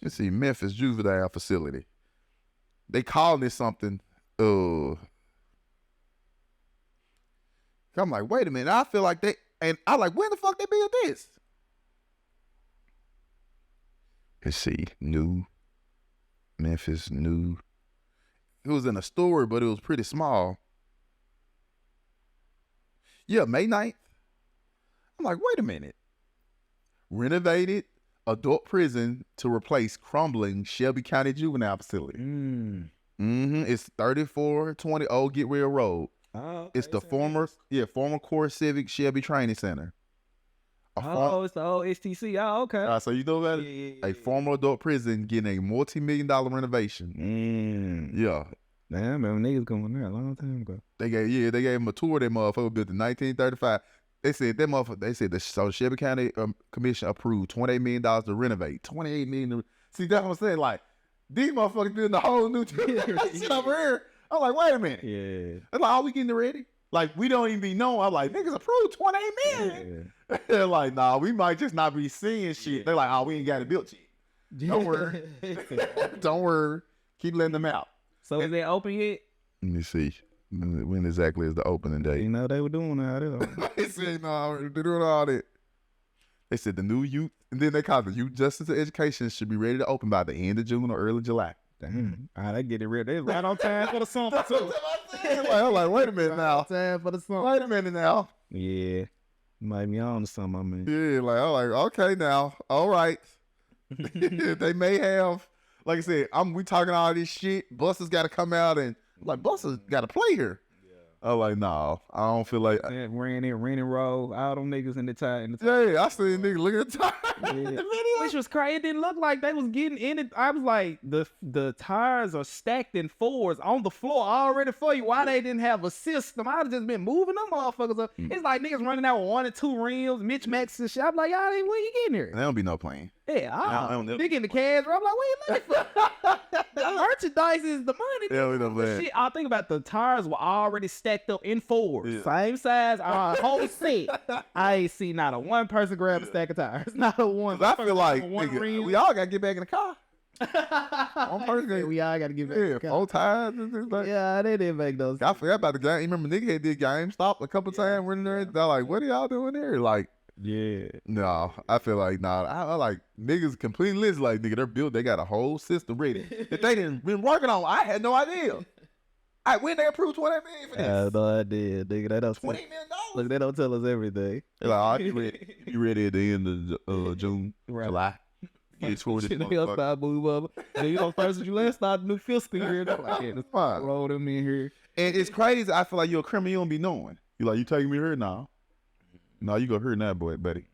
let's see, Memphis juvenile facility. They calling it something. I'm like, wait a minute. I feel like and I like, when the fuck they built this? Let's see, Memphis. It was in a store, but it was pretty small. Yeah, May 9th. I'm like, wait a minute. Renovated adult prison to replace crumbling Shelby County Juvenile Facility. It's 3420 Old Get Real Road. Oh, okay. It's the former Core Civic Shelby Training Center. It's the old STC. Oh, okay. So you know about it? Yeah. A former adult prison getting a multi-million-dollar renovation. Yeah. Damn, I remember niggas going there a long time ago. They gave him a tour. That motherfucker built in 1935. They said the Shelby County Commission approved $28 million to renovate. $28 million. See, that's what I'm saying. Like, these motherfuckers building the whole new shit over here. I'm like, wait a minute. Yeah. It's like, are we getting ready? Like, we don't even be knowing. I'm like, niggas approved $28 million. Yeah. They're like, nah, we might just not be seeing shit. They're like, oh, we ain't got it built yet. Don't worry. Don't worry. Keep letting them out. So is it open yet? Let me see. When exactly is the opening date? You know, they were doing all that. They said, no, they're doing all that. They said the new youth, and then they called the Youth Justice and Education should be ready to open by the end of June or early July. Damn. All right, they get it ready. They right on time for the summer, too. I'm like, wait a minute now. Time for the summer. Wait a minute now. Yeah. Might be on to something, I mean. Yeah, I'm like, okay now. All right. They may have, like I said, we talking all this shit. Buster's got to come out and, like, Buster's got to play here. I'm like, no, I don't feel like. Ran and roll, all them niggas in the tie. Yeah, I seen niggas look at the tire. Yeah. Which was crazy. It didn't look like they was getting in it. I was like, the tires are stacked in fours on the floor already for you. Why they didn't have a system? I'd have just been moving them motherfuckers up. It's like niggas running out with 1 or 2 rims, Mitch Max and shit. I'm like, y'all ain't where you getting here? There don't be no plane. Yeah, they get in the cash. I'm like, where you looking for? The merchandise is the money. Yeah, we know that. Shit, I think about the tires were already stacked up in fours. Yeah. Same size, whole set. I ain't seen not a one person grab a stack of tires. Not a one. I feel like nigga, we all got to get back in the car. One person, we all got to get back in the car. 4 tires. Like, yeah, they didn't make those. I forgot about the game. You remember nigga did GameStop a couple times. We're in there. They're like, what are y'all doing there? Like, yeah. No, I feel like, I like niggas completely list like, nigga, they're built. They got a whole system ready that they didn't been working on. I had no idea. When they approved $20 million for this? I had no idea, nigga. They don't $20 million. Look, they don't tell us everything. They're like, you ready at the end of June, right. July? It's for this motherfucker. Start move up. You know, first you last start the new fiscal year. Like, yeah, that's fine. Roll them in here. And it's crazy. I feel like you're a criminal. You don't be knowing. You like, you taking me here now? No, you go here now, boy, buddy.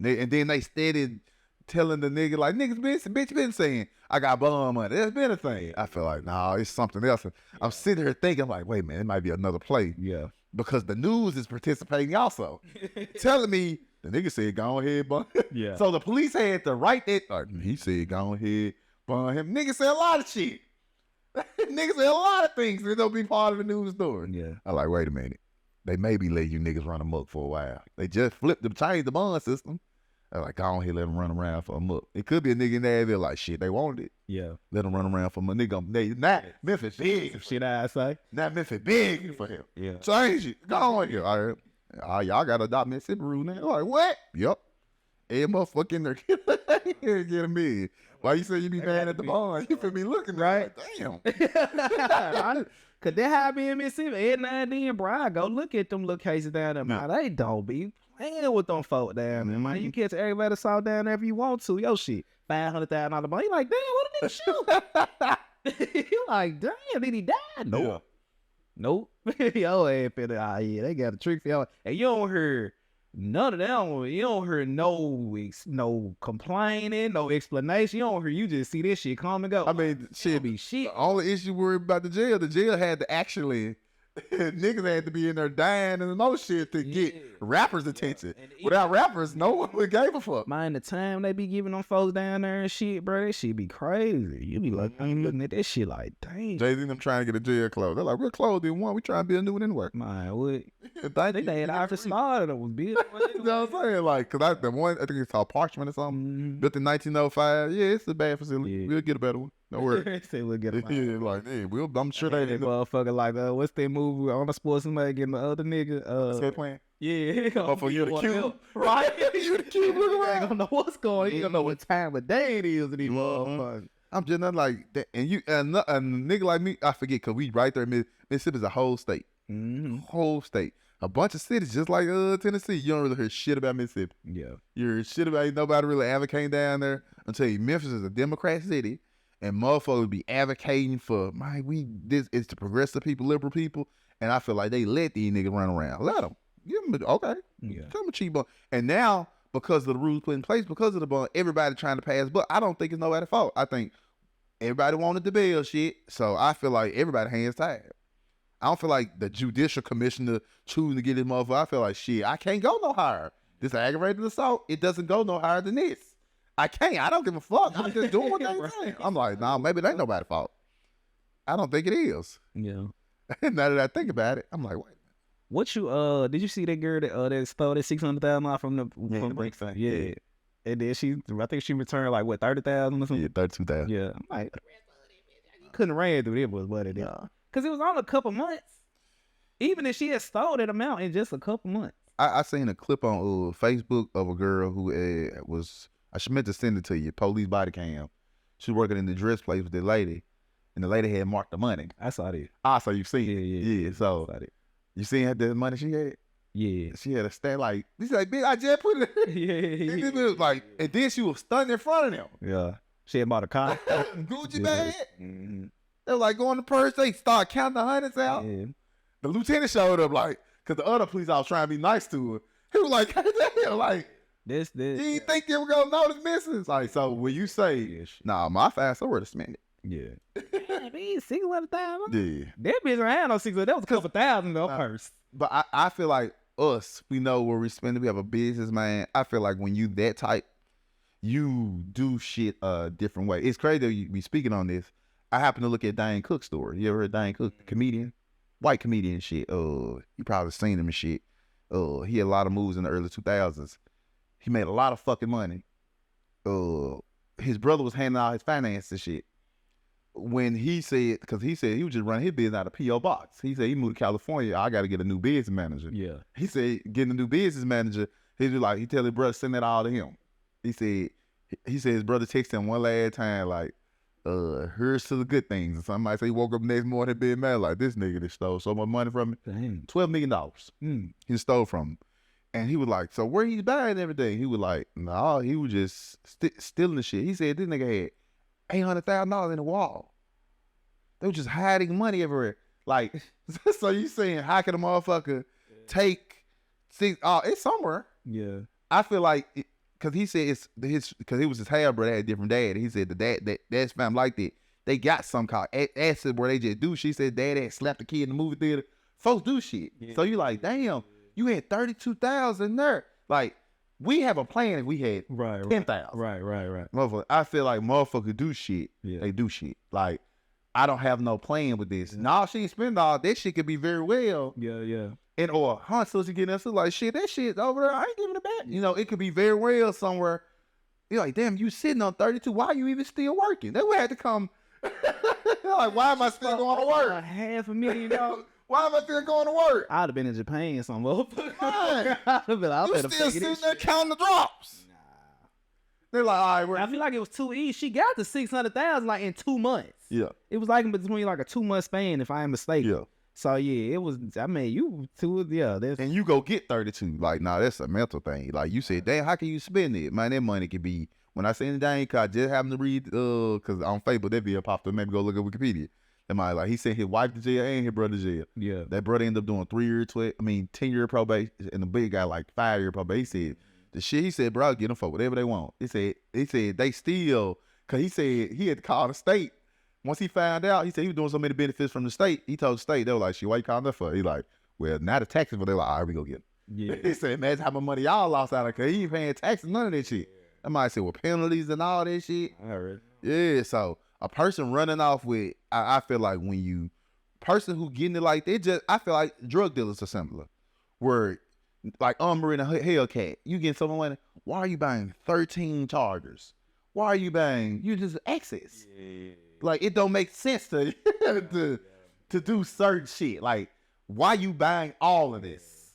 And then they steady telling the nigga, like, bitch been saying, I got bum money. There's been a thing. I feel like, nah, it's something else. I'm sitting here thinking, like, wait, man, it might be another play. Yeah. Because the news is participating also. Telling me, the nigga said, go ahead, bun. Yeah. So the police had to write that. He said, go ahead, bun him. Nigga said a lot of shit. Nigga said a lot of things that don't be part of the news story. Yeah. I'm like, wait a minute. They maybe let you niggas run amok for a while. They just changed the bond system. I like, go on here, let them run around for a month. It could be a nigga in there, they're like, shit, they wanted it. Yeah. Let them run around for a month. Nigga, not Memphis big. Shit I say. Not Memphis big for him. Yeah. Change it. Go on here. All right. Y'all got to adopt Mississippi rule now. Like, what? Yup. Every motherfucker in there get a million. Why you say you be mad at the bond? You feel me looking right? Like, damn. Cause that how I be in Mississippi. Every now and then, bro, I go look at them little cases down there. Man, they don't be playing with them folk down there, man. You catch everybody saw down there if you want to. Yo, shit, $500,000 bond. You like, damn, what a nigga shoot? You like, damn, did he die? Nope. Yeah. Nope. Yo, yeah, they got a trick for y'all. And you don't hear none of that. You don't hear no complaining, no explanation. You don't hear. You just see this shit come and go. I mean, shit be shit. The only issue worried about the jail had to actually niggas had to be in there dying and no shit to get rappers' attention. Without rappers, no one would give a fuck. Man, the time they be giving them folks down there and shit, bro, that shit be crazy. You be like, I'm looking at that shit like, dang. Jay-Z and them trying to get a jail closed. They're like, we're closed in one. We trying to build a new one anyway. Man, what? They had already started. It was built. You know what I'm saying? Like, cause I think it's called Parchment or something. Built in 1905. Yeah, it's a bad facility. Yeah. We'll get a better one. Don't worry. Say we'll get a yeah, like, hey, I'm sure they didn't. Motherfucker, like, what's that movie on the sports somebody getting the other nigga? Skate plan? Yeah. Oh, for you the cube. Right? You the cube. Look around. You don't know what's going on. You don't know what time of day it is. These motherfuckers. I'm just not like that. And you, and a nigga like me, I forget, cause we right there. Mississippi is a whole state. Whole state. A bunch of cities just like Tennessee. You don't really hear shit about Mississippi. Yeah. You hear shit about it. Nobody really advocating down there. I'll tell you, Memphis is a Democrat city. And motherfuckers be advocating for, this is to progressive people, liberal people. And I feel like they let these niggas run around. Let them. Give them okay. Yeah. Come a cheap bond. And now, because of the rules put in place, because of the bond, everybody trying to pass. But I don't think it's nobody's fault. I think everybody wanted the bail shit. So I feel like everybody hands tied. I don't feel like the judicial commissioner choosing to get this motherfucker. I feel like, shit, I can't go no higher. This aggravated assault, it doesn't go no higher than this. I can't. I don't give a fuck. I'm just doing what they saying. I'm like, nah, maybe it ain't nobody's fault. I don't think it is. Yeah. Now that I think about it, I'm like, wait a minute. What you did you see that girl that stole that $600,000 from the break thing? Yeah. And then I think she returned like what, 30,000 or something? Yeah, 32,000. Yeah. I'm like, couldn't ran through it was what it is. Cause it was only a couple months. Even if she had stole that amount in just a couple months. I seen a clip on Facebook of a girl who I should meant to send it to you. Police body cam. She was working in the dress place with the lady, and the lady had marked the money. I saw that. So you seen it? Yeah. So you seen the money she had? Yeah. She had a stand like this. Like, bitch, I just put it. Yeah. And was like, and then she was stunned in front of them. Yeah. She had bought a car. Gucci bag. Mm-hmm. They were like going to purse. They start counting the hundreds out. Yeah. The lieutenant showed up like, cause the other police I was trying to be nice to her. He was like, like. This. You didn't think you were gonna notice misses? Like, so when you say, nah, my fast, I would have spent it. Yeah. Man, $600,000. Yeah. That bitch ran on $600,000. That was a couple thousand in her purse. But I feel like us, we know where we spend it. We have a business, man. I feel like when you that type, you do shit a different way. It's crazy that you be speaking on this. I happen to look at Dane Cook's story. You ever heard Dane Cook, the comedian? White comedian shit. You probably seen him and shit. He had a lot of moves in the early 2000s. He made a lot of fucking money. His brother was handling all his finances and shit. When he said, because he said he was just running his business out of P.O. Box. He said he moved to California. I got to get a new business manager. Yeah. He said getting a new business manager, he was like, he tell his brother send that all to him. He said his brother texted him one last time like, here's to the good things. And somebody say he woke up next morning being mad like, this nigga that stole so much money from me. Dang. $12 million. He stole from him. And he was like, so where he buying everything? He was like, nah, he was just stealing the shit. He said this nigga had $800,000 in the wall. They were just hiding money everywhere. Like, so you saying, how can a motherfucker take it's somewhere. Yeah. I feel like, because he said because it was his half brother, had a different dad. He said dad's family like that. They got some kind of acid where they just do shit. She said dad had slapped the kid in the movie theater. Folks do shit. Yeah. So you like, damn. You had 32,000 there. Like, we have a plan if we had 10,000. Right. Motherfucker, I feel like motherfuckers do shit. Yeah. They do shit. Like, I don't have no plan with this. Nah, she ain't spending all that shit. Could be very well. Yeah. And or her sister getting us like shit. That shit over there. I ain't giving it back. You know, it could be very well somewhere. You're like, damn, you sitting on 32. Why are you even still working? They would have to come. Like, why am I still going to work? $500,000. Why am I still going to work? I'd have been in Japan somewhere. I'd have been like, you still sitting there counting the drops. Nah. They're like, all right, I feel like it was too easy. She got the 600,000 like in 2 months. Yeah. It was like in between like a 2-month span, if I am mistaken. Yeah. So yeah, it was. I mean, you two, yeah. And you go get 32. Like, nah, that's a mental thing. Like you said, damn, how can you spend it? Man, that money could be. When I say the dang, cause I just happened to read, cause on Facebook that video popped up. Maybe go look at Wikipedia. That might like he sent his wife to jail and his brother to jail. Yeah. That brother ended up doing 10-year probation, and the big guy like 5-year probation. He said the shit. He said, bro, get them for whatever they want. He said they still, cause he said he had to call the state. Once he found out, he said he was doing so many benefits from the state. He told the state, they were like, shit, why you calling that for? He like, well, now the taxes, but they like, all right, we go get him. Yeah. He said, imagine how much money y'all lost out of it, cause he ain't paying taxes, none of that shit. I might say, well, penalties and all that shit. I heard. Yeah, so a person running off with, I feel like when you, person who getting it like that, I feel like drug dealers are similar. Where, like Umber and a Hellcat, you getting someone money, why are you buying 13 Chargers? Why are you buying, you just access. Yeah. Like, it don't make sense to do certain shit. Like, why you buying all of this?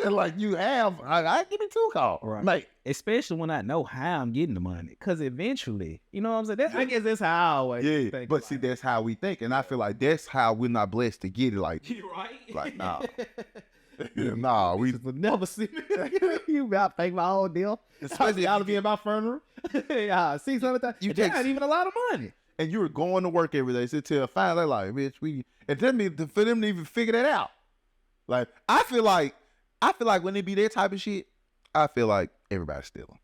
Like, you have, I give me 2 calls. Right. Like, especially when I know how I'm getting the money. Because eventually, you know what I'm saying? I guess that's how I always think. But see, that's how we think. And I feel like that's how we're not blessed to get it. Like, You right? Like, nah. Nah, we just would never see me. You about to pay my whole deal. Especially y'all to be in my funeral. Yeah, 600,000. You That's take- not even a lot of money. and you were going to work every day. So till finally, like, bitch, and then for them to even figure that out. Like, I feel like when it be that type of shit, I feel like everybody's stealing.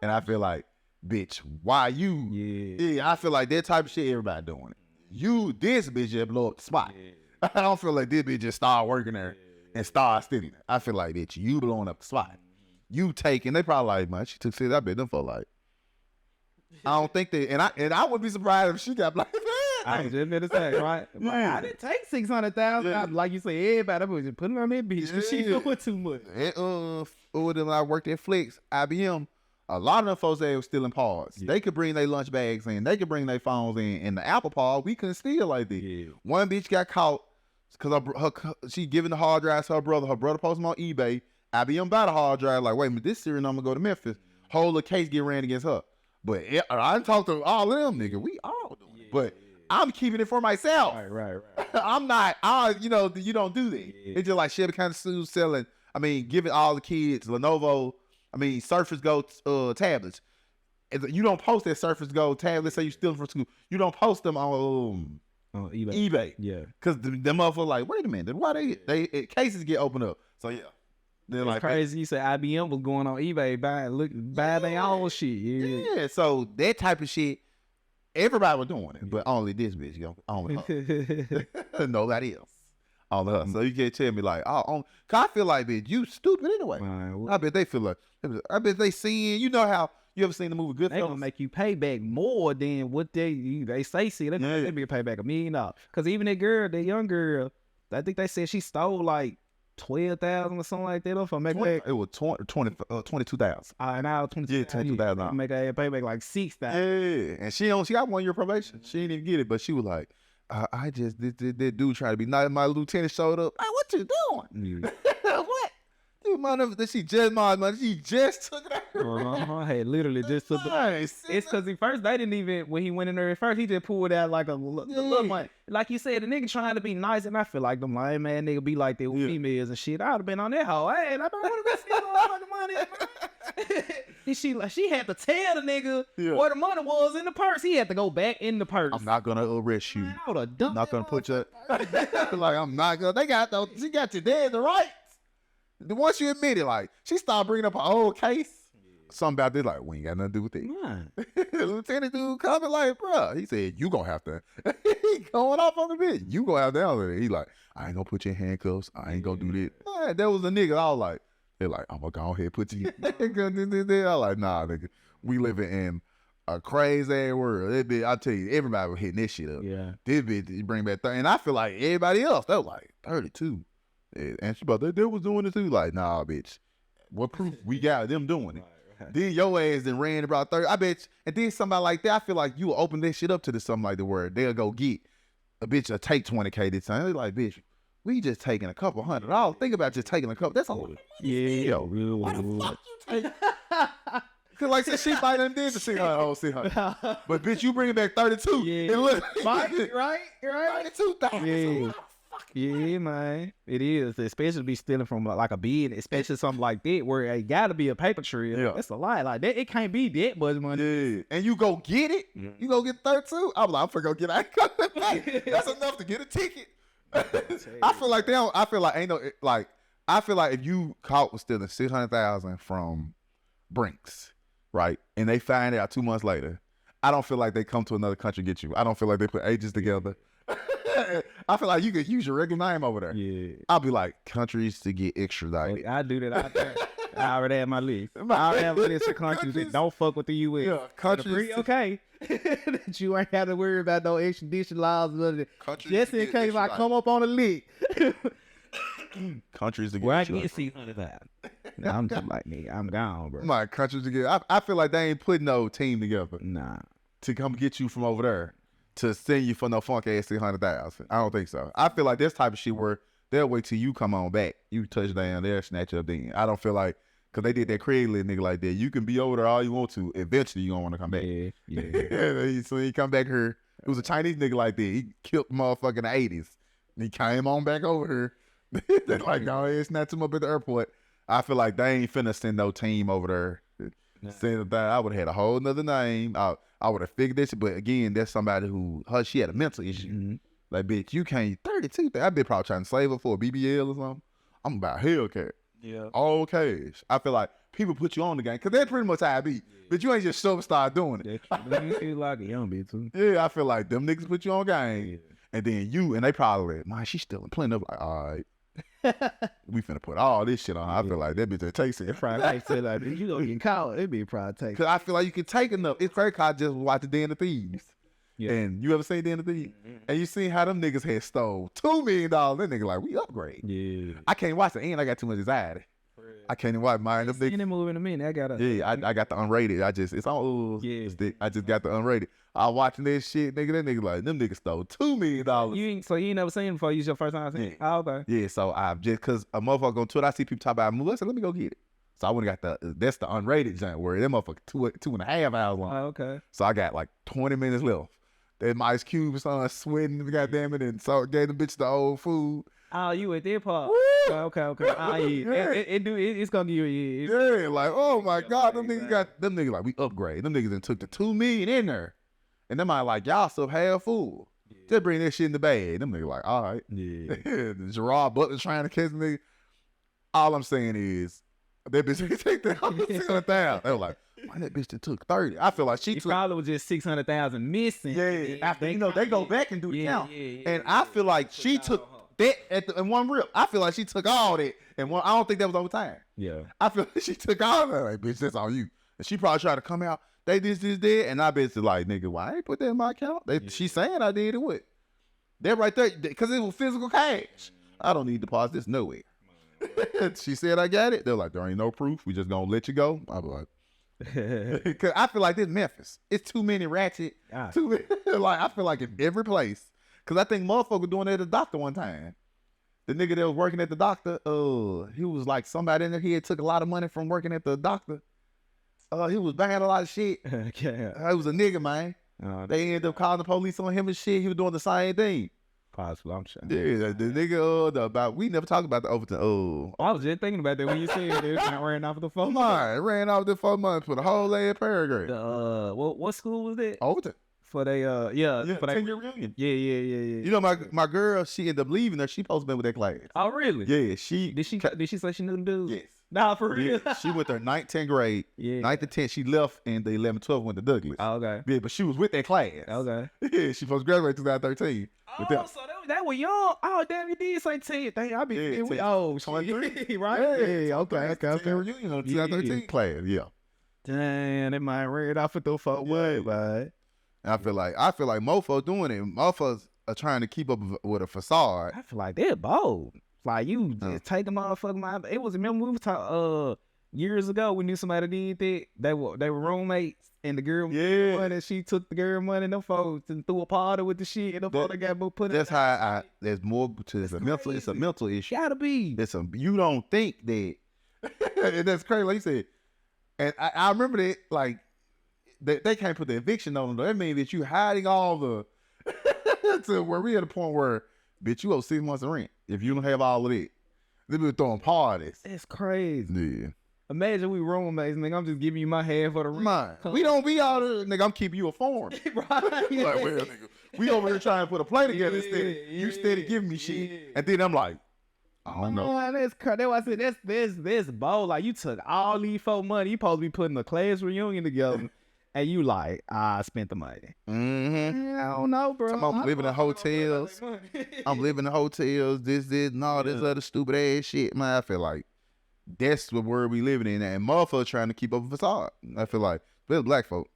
And I feel like, bitch, why you? Yeah, I feel like that type of shit, everybody doing it. This bitch just blow up the spot. Yeah. I don't feel like this bitch just start working there and start stealing. I feel like, bitch, you blowing up the spot. You taking, they probably like, man, she took shit, I bet them for like, I don't think they, and I would be surprised if she got like, I was just gonna say, right? I didn't take 600,000. Yeah. Like you say, everybody was just putting on that bitch because she doing too much. And when I worked at Flex, IBM, a lot of them folks they were stealing parts. Yeah. They could bring their lunch bags in, they could bring their phones in, and the Apple part we couldn't steal like that. Yeah. One bitch got caught because she giving the hard drives to her brother. Her brother posted them on eBay. IBM bought a hard drive. Like, wait a minute, this serial number go to Memphis. Whole little case get ran against her. But I didn't talk to all of them, nigga. We all doing it. But I'm keeping it for myself. Right. I'm not, you don't do that. Yeah. It's just like Chevy kind of sues selling, giving all the kids Lenovo, Surface Go tablets. You don't post that Surface Go tablet, say you stealing from school. You don't post them on eBay. Yeah. Because the motherfucker like, wait a minute, why they cases get opened up. So yeah. They're it's like crazy. You said IBM was going on eBay buying their own shit. Yeah. So that type of shit, everybody was doing it, but only this bitch, only her. Nobody else. Only her. So you can't tell me like, cause I feel like, bitch, you stupid anyway. I bet they feel like, I bet they seeing, you know how, you ever seen the movie Goodfellas? They gonna make you pay back more than what they say. See, they be pay back $1 million. Cause even that young girl, I think they said she stole like 12,000 or something like that. If I make back, it was 22,000. Now 22,000. Yeah, 22,000. Make her pay back like 6,000. Yeah, and she got 1 year probation. She didn't even get it, but she was like, I just that dude trying to be nice. My lieutenant showed up. Hey, what you doing? Yeah. What? Dude, motherfucker, she just took it out. Hey, literally just took it. It's because first they didn't even, when he went in there at first, he just pulled out like a little money. Like you said, the nigga trying to be nice, and I feel like them lame man nigga be like that with females and shit. I'd have been on that hoe. Hey, I don't want to see no fucking money. She had to tell the nigga where the money was in the purse. He had to go back in the purse. I'm not gonna arrest you. Man, I would have dumped. Not gonna put you. Like I'm not gonna. She got you dead the right. Once you admit it, like, she started bringing up her old case, something about this, like, we ain't got nothing to do with it. Lieutenant dude coming like, bro, he said, you gonna have to, he going off on the bit. You gonna have to handle it. He like, I ain't gonna put you in handcuffs. I ain't gonna do this. Man, that was a nigga. I was like, they're like, I'm gonna go ahead and put you in. I was like, nah, nigga, we living in a crazy ass world. That bitch, I tell you, everybody was hitting this shit up. Yeah. This bitch, you bring back 30. And I feel like everybody else, they was like 32. And she about they was doing it too. Like, nah, bitch. What proof we got them doing it? Right. Then your ass then ran about 30. I bet you, and then somebody like that, I feel like you will open that shit up to something like the word. They'll go get a bitch will take 20K this time. They're like, bitch, we just taking a couple $100. Think about just taking a couple. That's a lot. Yeah. Yo, why the fuck you take? Cause like said, she might have did to see her. But bitch, you bring it back 32. Yeah. And look, right. 32,000. Yeah. Yeah, man. It is. Especially be stealing from like a bid, especially something like that where it gotta be a paper trail. Yeah. That's a lie. Like that, it can't be that much money. Yeah. And you go get it, you go get 32. I'm like, I'm finna go get it. That's enough to get a ticket. I feel like I feel like if you caught with stealing 600,000 from Brinks, right? And they find out 2 months later, I don't feel like they come to another country to get you. I don't feel like they put agents together. I feel like you could use your regular name over there. Yeah. I'll be like, countries to get extradited. I do that out there. I already have my list. I already have a list of countries that don't fuck with the U.S. Yeah, countries. Okay. That you ain't have to worry about no extradition laws. Just in case I come up on a list. Countries to get Where I get 600,000. I'm just like, nigga, I'm gone, bro. My countries to get. I feel like they ain't putting no team together. Nah. To come get you from over there to send you for no funk ass 600,000. I don't think so. I feel like this type of shit where they'll wait till you come on back. You touch down, they'll snatch you up then. I don't feel like, because they did that Craigslist nigga like that. You can be over there all you want to. Eventually, you don't want to come back. Yeah. So he come back here. It was a Chinese nigga like that. He killed the motherfucker in the 80s. And he came on back over here. They're like, no, snatch him up at the airport. I feel like they ain't finna send no team over there. Send that, I would have had a whole nother name. I would have figured this, but again, that's somebody who she had a mental issue. Mm-hmm. Like, bitch, you can't 32. I've been probably trying to save her for a BBL or something. I'm about Hellcat. Yeah. All cash. I feel like people put you on the game because that's pretty much how I be. Yeah. But you ain't just start doing it. You feel like a young bitch too. Yeah, I feel like them niggas put you on game, yeah. And then and they probably like, man, she's stealing plenty of. Like, all right. We finna put all this shit on. I feel like that bitch that takes it. Probably say like, you gonna get caught. It be probably take. Cause I feel like you can take enough. It's crazy. I just watched the Den of Thieves. Yeah. And you ever seen Den of Thieves? Mm-hmm. And you seen how them niggas had stole $2 million. That nigga like, we upgrade. Yeah. I can't watch the end. I got too much anxiety. I can't even watch mine. I've seen that movie in a minute. I got I got the unrated. It's on. Yeah. I just got the unrated. I watching this shit, nigga. That nigga like, them niggas stole $2 million. So you ain't never seen it before? You your first time seeing it? Oh, okay. Yeah. So I've just cause a motherfucker on Twitter, I see people talk about a movie. I said, let me go get it. So I went and got that's the unrated joint where that motherfucker 2.5 hours long. Oh, okay. So I got like 20 minutes left. That Ice Cube son sweating, goddamn it, and so gave the bitch the old food. Oh, you at that part? Okay. Oh, yeah. It's gonna give you. Yeah, like, oh my God, them niggas like, we upgrade. Them niggas then took the $2 million in there, and them like, y'all still half full. Yeah. Just bring that shit in the bag. Them niggas like, all right. Yeah. Gerard Butler trying to catch me. All I'm saying is, that bitch take that $600,000. They were like, why that bitch that took 30? I feel like she probably was just 600,000 missing. Yeah, after they go back and do the count. And I feel like she took that in one rip. I feel like she took all that, and I don't think that was over time. Yeah, I feel like she took all that. Like, bitch, that's on you. And she probably tried to come out. They this, that, and I bet it's like, nigga, why I ain't put that in my account? She saying I did it with. That right there, because it was physical cash. I don't need to deposit this nowhere. She said I got it. They're like, there ain't no proof. We just gonna let you go. I was like. Cause I feel like this Memphis. It's too many ratchet. Too many, like I feel like in every place. Cause I think motherfucker doing that at the doctor one time. The nigga that was working at the doctor, he was like somebody in there. He had took a lot of money from working at the doctor. He was buying a lot of shit. It was a nigga, man. They ended up calling the police on him and shit. He was doing the same thing. Possible, I'm sure. Yeah, the nigga we never talked about the Overton. I was just thinking about that when you said it. I ran off the 4 months. Ran off the 4 months for the whole ass paragraph. What school was that? Overton. For they for their 10-year reunion. Yeah. You know my girl, she ended up leaving her. She supposed to be with that class. Oh really? Yeah, did she say she knew the dude? Yes. Nah, for real. Yeah, she went to 9th, 10th grade. Yeah. 9th to 10th, she left, and the 11th, 12th went to Douglas. Oh, okay. Yeah, but she was with that class. Okay. Yeah, she supposed to graduate 2013. Oh, so that was young. Oh, damn, you did say 10. Dang, I be 23, right? Yeah, okay. 10 reunion on 2013 class. Yeah. Damn, they might read it off with the fuck way, man. And I feel like mofos doing it. Mofos are trying to keep up with a facade. I feel like they're bold. Like you just take a motherfucking. It was, remember we were talking years ago, we knew somebody did that. They were roommates, and the girl money, she took the girl money, and them folks and threw a party with the shit, and them folks got put it. That's how there's more to it's a mental issue. Gotta be. You don't think that. And that's crazy, like you said. And I remember that, like, they can't put the eviction on them. That means that you hiding all the to where we at a point where, bitch, you owe 6 months of rent if you don't have all of it. They be throwing parties. That's crazy. Yeah. Imagine we roommates, nigga. I'm just giving you my half for the rent. Man, we don't be out there, nigga. I'm keeping you a form. Right. Like, well, nigga, we over here trying to put a play together instead. You steady giving me shit. And then I'm like, I don't know. Man, that's why I said this bold. Like, you took all these folk money. You supposed to be putting a class reunion together. And you like, I spent the money. Mm-hmm. I don't know, bro. I'm living in hotels. I'm living in hotels, this, and all this other stupid ass shit. Man, I feel like that's the world we living in. And motherfuckers trying to keep up a facade. I feel like, well, black folk.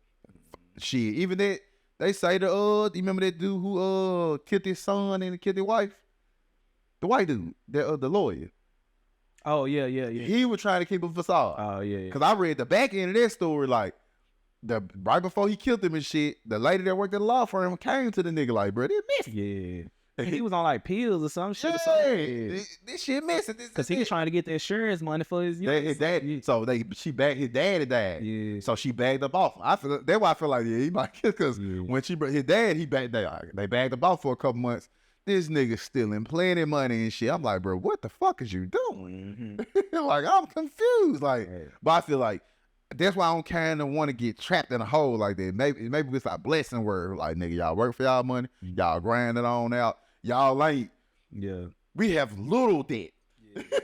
Shit, even that, they say do you remember that dude who killed his son and killed his wife? The white dude, the lawyer. Oh, yeah. He was trying to keep a facade. Oh, yeah. Because I read the back end of that story, like, right before he killed him and shit, the lady that worked at the law firm came to the nigga like, bro, this missing. Yeah. He was on like pills or some shit. This shit missing. Because he was trying to get the insurance money for his dad. Yeah. So she bagged his daddy died. Yeah. So she bagged up off. That's why I feel like he might kill, because when his dad, they bagged up off for a couple months. This nigga stealing plenty of money and shit. I'm like, bro, what the fuck is you doing? Mm-hmm. Like, I'm confused. Like, but I feel like that's why I don't kind of want to get trapped in a hole like that. Maybe it's a blessing where, like, nigga, y'all work for y'all money, y'all grind it on out. Y'all ain't. Yeah. We have little debt.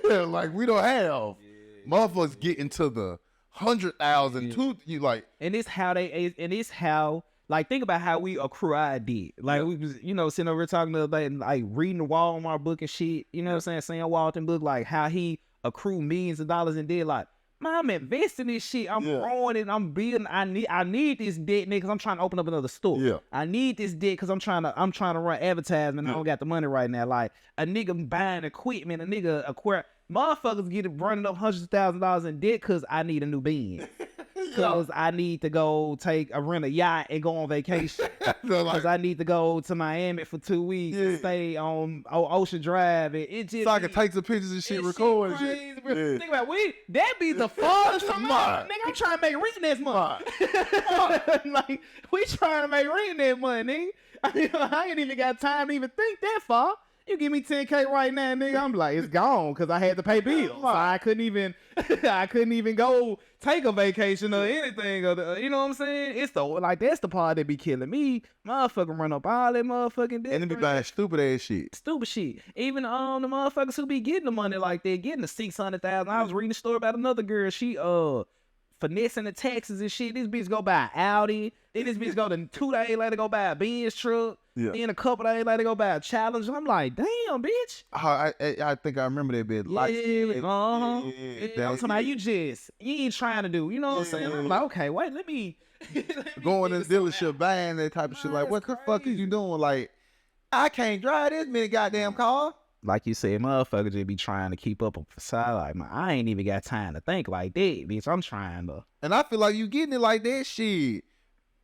Yeah. Like, we don't have. Yeah. Motherfuckers get into the 100,000 too. You like. And it's how like, think about how we accrue our debt. Like, we was, sitting over here talking about, like, reading the Walmart book and shit. You know what I'm saying? Sam Walton book, like, how he accrue millions of dollars in debt. Like, man, I'm investing this shit. I'm growing it. I'm building. I need this debt, nigga, because I'm trying to open up another store. Yeah. I need this debt because I'm trying to run advertisement. I don't got the money right now. Like, a nigga buying equipment, a nigga acquire. Motherfuckers get running up hundreds of $1,000s in debt because I need a new Benz. Because I need to go rent a yacht and go on vacation. Because I need to go to Miami for 2 weeks and stay on Ocean Drive. It just, so I can take some pictures and shit, record and shit. Yeah. Think about that be the farthest from nigga, I'm trying to make rent this month. Like, we trying to make rent that money, nigga. I ain't even got time to even think that far. You give me $10K right now, nigga, I'm like, it's gone because I had to pay bills. So I couldn't even go take a vacation or anything. You know what I'm saying? It's that's the part that be killing me. Motherfucker run up all that motherfucking debt. And they be buying stupid ass shit. Stupid shit. Even the motherfuckers who be getting the money like that, getting the $600,000. I was reading a story about another girl. She finessing the taxes and shit. This bitch go buy an Audi. Then this bitch go to 2 days later go buy a Benz truck. Yeah. Then a couple days later go buy a Challenger. I'm like, damn, bitch. I think I remember that bit. Like, I'm talking about you ain't trying to do. You know what I'm saying? I'm like, okay, wait, let me going to the dealership buying that type of shit. Like, what the fuck is you doing? Like, I can't drive this many goddamn car. Like you said, motherfuckers just be trying to keep up a facade. Like, man, I ain't even got time to think like that, bitch. I'm trying to. And I feel like you getting it like that shit.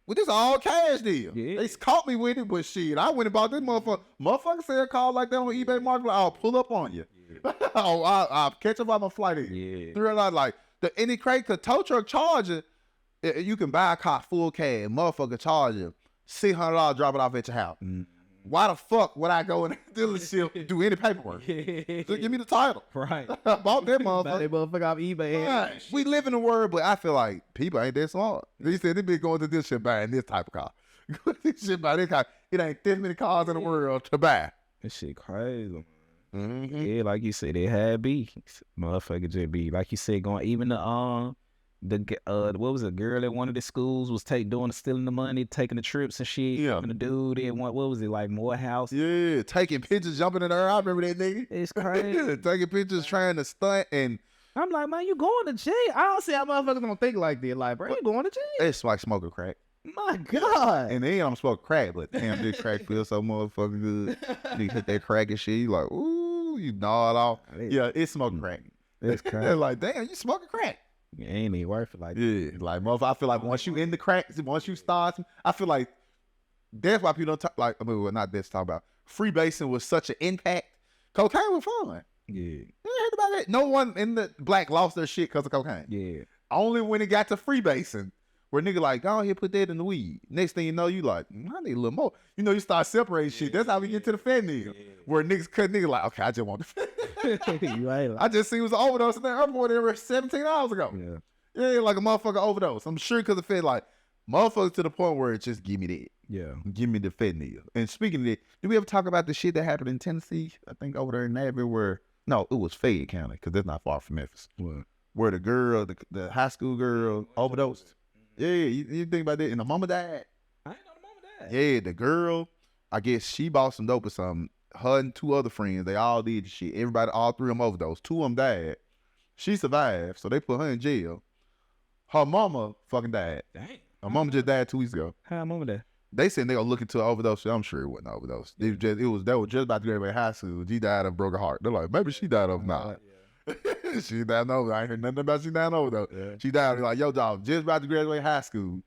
Well, this all cash deal. Yeah. They caught me with it, but shit, I went and bought this motherfucker. Motherfucker said a call like that on eBay Market. I'll pull up on you. Yeah. I'll catch up on my flight in. Yeah. $300, like, any crate, cause tow truck charger, you can buy a car full cash, motherfucker charge you $600, drop it off at your house. Mm. Why the fuck would I go in the dealership do any paperwork? Just give me the title. Right. I bought that motherfucker. Buy that motherfucker off eBay. Right. We live in the world, but I feel like people ain't that smart. They said they be going to this shit buying this type of car. This shit buy this car. It ain't that many cars in the world to buy. This shit crazy. Mm-hmm. Yeah, like you said, they had beef. Motherfucker just be like you said, going even what was it? Girl at one of the schools was stealing the money, taking the trips and shit. Yeah. And the dude at what was it, like Morehouse? Yeah, taking pictures, jumping in the air. I remember that nigga. It's crazy. Taking pictures, trying to stunt, and I'm like, man, you going to jail? I don't see how motherfuckers gonna think like that. Like, bro, you going to jail? It's like smoking crack. My God. And then I'm smoking crack, but damn, this crack feels so motherfucking good. You hit that crack and shit, you like, ooh, you gnaw it off. Yeah, it's smoking crack. It's crack. They're like, damn, you smoking crack. Yeah, ain't even worth it like that. Yeah, like motherfucker, I feel like once you in the crack, once you start, I feel like that's why people don't talk like, I mean, well, not this talk about freebasing was such an impact. Cocaine was fun. Yeah. You heard about that? No one in the black lost their shit because of cocaine. Yeah. Only when it got to freebasing, where nigga like, go ahead, put that in the weed. Next thing you know, you like, I need a little more. You know, you start separating shit. That's how we get to the fentanyl. Yeah. Where niggas cut nigga like, okay, I just want the fentanyl. You right. I just seen it was an overdose in the airport there 17 hours ago. Yeah. Yeah, like a motherfucker overdose. I'm sure because of fed like motherfuckers to the point where it's just give me that. Yeah. Give me the fentanyl. And speaking of that, did we ever talk about the shit that happened in Tennessee? I think over there in Nashville where, no, it was Fayette County because that's not far from Memphis. What? Where the girl, the high school girl overdosed. Yeah, you think about that. And the mama died. I ain't know the mama died. Yeah, the girl, I guess she bought some dope or something. Her and two other friends, they all did the shit. Everybody, all three of them overdosed. Two of them died. She survived, so they put her in jail. Her mama fucking died. Dang. Her mama just died 2 weeks ago. How mama died? They said they gonna look into an overdose. I'm sure it wasn't an overdose. They were just about to graduate high school. She died of broken heart. They're like, maybe she died of nah. She died of overdose. I ain't heard nothing about she died of overdose. Yeah. She died like, yo, dog, just about to graduate high school.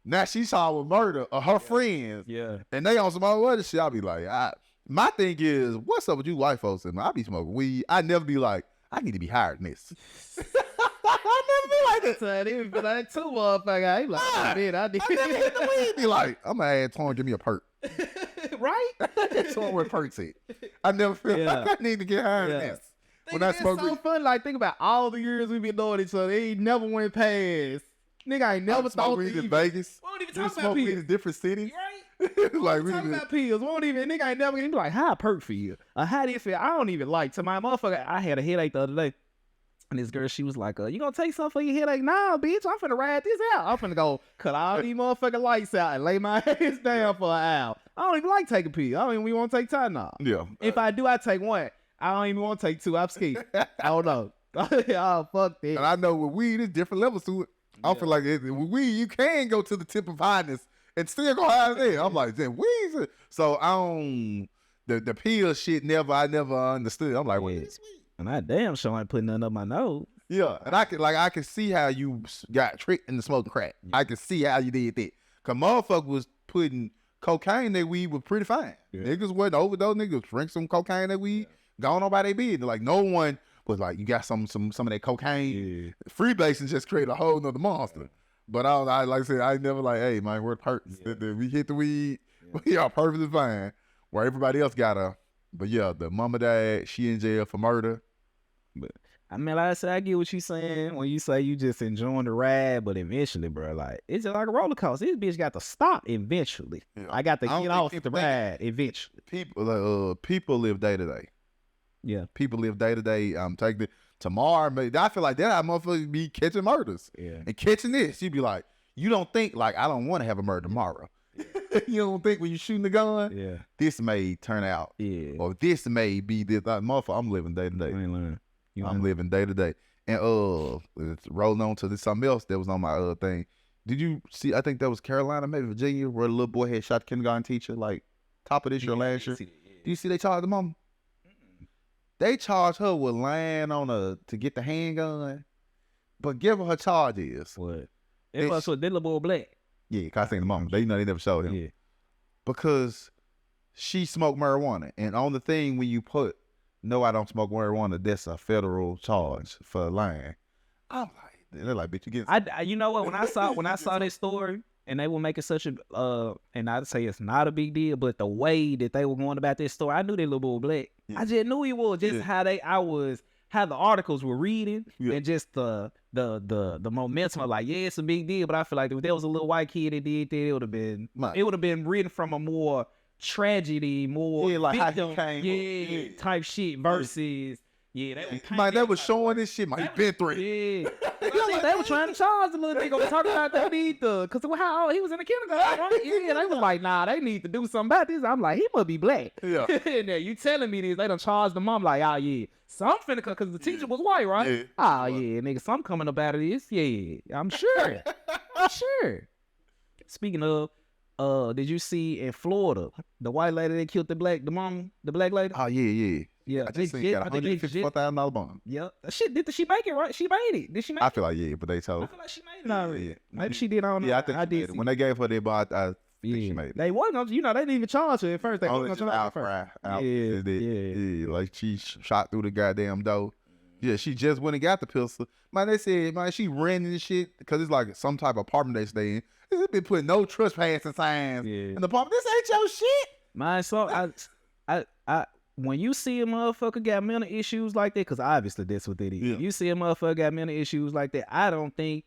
Now she saw with murder of her friends. Yeah. And they on some other shit. I'll be like, my thing is, what's up with you white folks? And I be smoking weed. I never be like, I need to be higher than this. I never be like that. So I didn't feel like two motherfucker. I like, oh, man, I need. I never hit the weed. Be like, I'm gonna add Torn, give me a perk. Right? Torn where perks at. I never feel like I need to get higher than this. When I smoke so weed. fun. Like, think about all the years we been doing each other. They ain't never went past. Nigga, I ain't never thought weed in Vegas. We won't even talk about pills. In different cities. Right? Like we talk about pills. We won't even. Nigga, I ain't never gonna be like, how a perk for you? How do you feel? I don't even like. To my motherfucker, I had a headache the other day. And this girl, she was like, you gonna take something for your headache? Nah, bitch, I'm finna ride this out. I'm finna go cut all these motherfucking lights out and lay my ass down for an hour. I don't even like taking pills. I don't even want to take Tylenol. Yeah. If I do, I take one. I don't even want to take two. I'm scared. I don't know. Oh, fuck that. And I know with weed, there's different levels to it. I feel like with weed, you can go to the tip of highness and still go higher there. I'm like, damn, weed. So I don't, the pill shit I never understood. I'm like, wait, it's weed. And I damn sure ain't putting nothing up my nose. Yeah, and I can see how you got tricked into smoking crack. I can see how you did that. Cause motherfucker was putting cocaine in their weed was pretty fine. Yeah. Niggas wasn't overdose. Niggas drink some cocaine in their weed, gone on by their business. Like no one was like, you got some of that cocaine. Yeah. Freebasing just created a whole nother monster. Yeah. But I like I said, I never like, hey man, we're hurting. Yeah. We hit the weed, we are perfectly fine. Where everybody else got a, but yeah, the mama died, she in jail for murder. But I mean, like I said, I get what you saying when you say you just enjoying the ride, but eventually, bro, like it's just like a roller coaster. This bitch got to stop eventually. Yeah. I got to get off the ride eventually. People live day to day. Yeah, people live day to day. Take the tomorrow. I feel like that how motherfuckers be catching murders. Yeah, and catching this, you be like, you don't think like I don't want to have a murder tomorrow. You don't think when you shooting the gun, this may turn out, or this may be this. Motherfucker, I'm living day to day. I'm living day to day. And rolling on to this something else that was on my thing. Did you see? I think that was Carolina, maybe Virginia, where the little boy had shot the kindergarten teacher like top of this year, last year. Do you see they charged the mama? They charged her with lying to get the handgun, but give her charges. What? It was with little boy black. Yeah, cause I seen the mama. They never showed him. Yeah. Because she smoked marijuana, and on the thing when you put, no, I don't smoke marijuana, that's a federal charge for lying. I'm like, they're like, bitch, you get. You know what? When I saw this story, and they were making such a, and I'd say it's not a big deal, but the way that they were going about this story, I knew that little boy black. Yeah. I just knew he was just how the articles were reading, and just the momentum of like, yeah, it's a big deal. But I feel like if there was a little white kid that did that, it would have been written from a more tragedy, more like victim, how he came type shit versus they was showing this shit. He been through it. Yeah, They were trying to charge the little nigga. Was talking about they need to, cause how old he was in the kindergarten, right? Yeah, they was like, nah, they need to do something about this. I'm like, he must be black. Yeah. And then you telling me this, they done charged the mom like, oh yeah, some finna come, cause the teacher was white, right? Yeah. Oh yeah, nigga, some coming up out of this. Yeah, I'm sure. I'm sure. Speaking of, did you see in Florida the white lady that killed the black lady? Oh yeah. Yeah, I just seen got $154,000 bond. Yep. Shit, did she make it right? She made it. Did she make it? I feel like but they told. I feel like she made it already. Yeah. Maybe she did. I don't know. Yeah, I think I she made did. it. When they gave her their bond, I think she made it. They wasn't gonna, they didn't even charge her at first. They Only wasn't just gonna charge her outcry. first. Yeah, like she shot through the goddamn door. Yeah, she just went and got the pistol. Man, they said, man, she ran in shit because it's like some type of apartment they stay in. They been putting no trespassing signs in the apartment. This ain't your shit. Man, so I when you see a motherfucker got mental issues like that, because obviously that's what it is. Yeah. You see a motherfucker got mental issues like that, I don't think,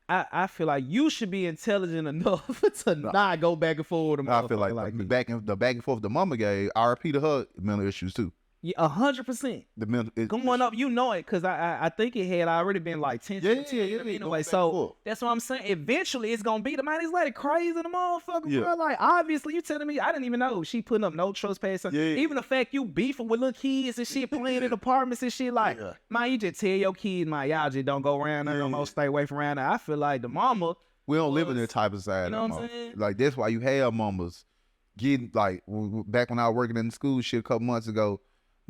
I feel like you should be intelligent enough to not go back and forth with a motherfucker. I feel like the that. back and forth the mama gave, RP to her mental issues too. Yeah, 100%. The mental Going up, you know it, because I think it had already been like 10. Anyway, so that's what I'm saying. Eventually, it's gonna be the man. This lady crazy, the motherfucker, bro. Like, obviously, you telling me I didn't even know she putting up no trespassing. Yeah. Even the fact you beefing with little kids and shit, playing in apartments and shit, like, man, you just tell your kids, man, y'all just don't go around there no more. Stay away from around there. I feel like the mama. We don't live in that type of society. You know what I'm saying? Like that's why you have mamas getting like back when I was working in the school shit a couple months ago.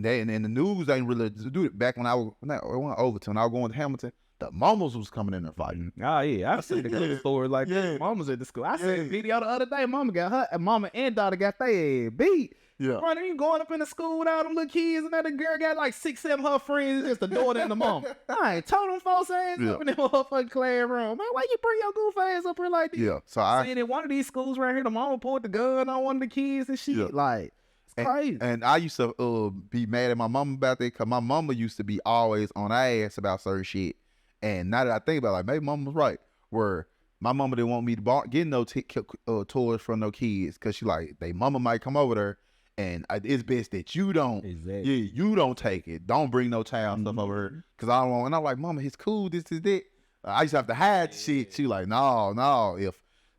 And the news ain't really do it. Back when I went Overton, I was going to Hamilton. The mamas was coming in there fighting. Oh yeah, I've seen the stories like that. Mamas at the school. I seen a video the other day. Mama and daughter got their ass beat. Yeah. Bro, you going up in the school with all them little kids, and that the girl got like 6, 7 her friends. It's the daughter and the mom. I ain't told them folks ass up in that motherfucking classroom. Man, why you bring your goof ass up here like this? Yeah. So I seen in one of these schools right here, the mama pulled the gun on one of the kids and shit. Yeah. Like, it's crazy. And I used to be mad at my mama about that because my mama used to be always on her ass about certain shit. And now that I think about it, like maybe mama was right. Where my mama didn't want me to get no toys from no kids because she like, they mama might come over there and it's best that you don't. Exactly. Yeah, you don't take it. Don't bring no child stuff over here because I don't want. And I'm like, mama, it's cool. This is that. I used to have to hide shit. She like, no. If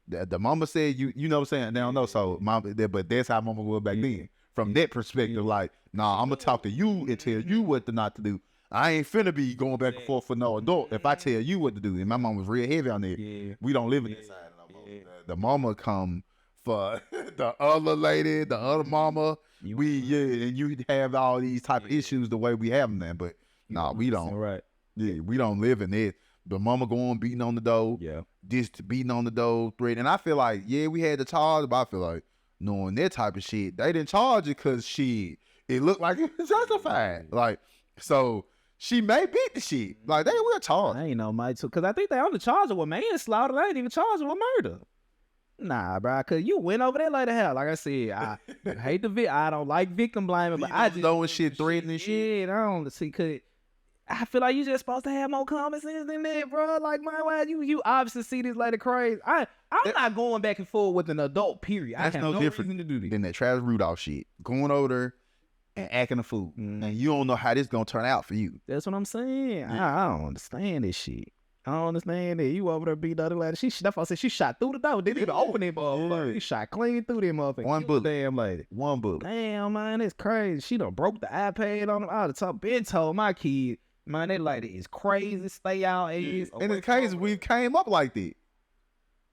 the mama said you know what I'm saying? They don't know. So mama, but that's how mama was back then. From that perspective, like, nah, I'm gonna talk to you and tell you what not to do. I ain't finna be going back and forth for no adult. If I tell you what to do, and my mom was real heavy on there. Yeah. We don't live in this side no more. The mama come for the other lady, the other mama. And you have all these type of issues the way we have them then. But nah, we don't. Right. Yeah, we don't live in it. The mama going beating on the door. Yeah. This beating on the door, threat. And I feel like, we had the charge, but I feel like knowing that type of shit, they didn't charge it because it looked like it was justified. Like, so she may beat the shit. Like, they will charge. I ain't know, Mike, too. Because I think they only charged her with manslaughter. They ain't even charged her with murder. Nah, bro, because you went over there like the hell. Like I said, I hate I don't like victim blaming, but I just knowing shit, threatening shit. I don't see, because I feel like you just supposed to have more common sense than that, bro. Like, man, why you obviously see this lady crazy. I'm not going back and forth with an adult, period. That's no different to do this. Than that Travis Rudolph shit. Going over there and acting a fool. And you don't know how this gonna turn out for you. That's what I'm saying. I don't understand this shit. I don't understand that. You over there beat the other lady. That's why I said she shot through the door. Didn't even open it, motherfucker. She shot clean through that motherfucker. One bullet. Damn lady. One bullet. Damn, man, it's crazy. She done broke the iPad on him out of the top. Been told my kid, man, that lady is crazy. Stay out. In the case, we've came up like that.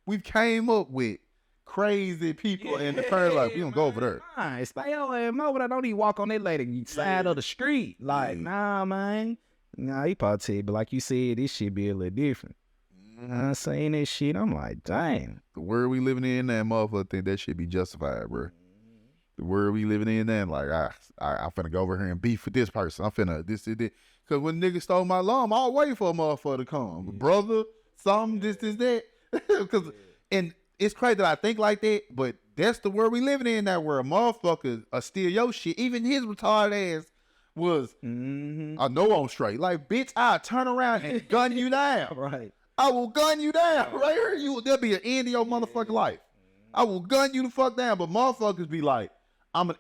We've came up with crazy people and the parents like, we don't go over there. Man, stay out there. Over there. Don't even walk on that lady side of the street. Like, nah, man. Nah, he probably tell you, but like you said, this shit be a little different. I'm saying that shit, I'm like, dang. The world we living in, that motherfucker think that shit be justified, bro. The world we living in, then like, I'm finna go over here and beef with this person. I'm finna this. Because when niggas stole my lawn, I'll wait for a motherfucker to come. Brother, something, this, that. And it's crazy that I think like that, but that's the world we living in now, where a motherfucker steal your shit. Even his retarded ass was, I know I'm straight. Like, bitch, I'll turn around and gun you down. Right. I will gun you down. Right here, there'll be an end to your motherfucking life. I will gun you the fuck down. But motherfuckers be like, and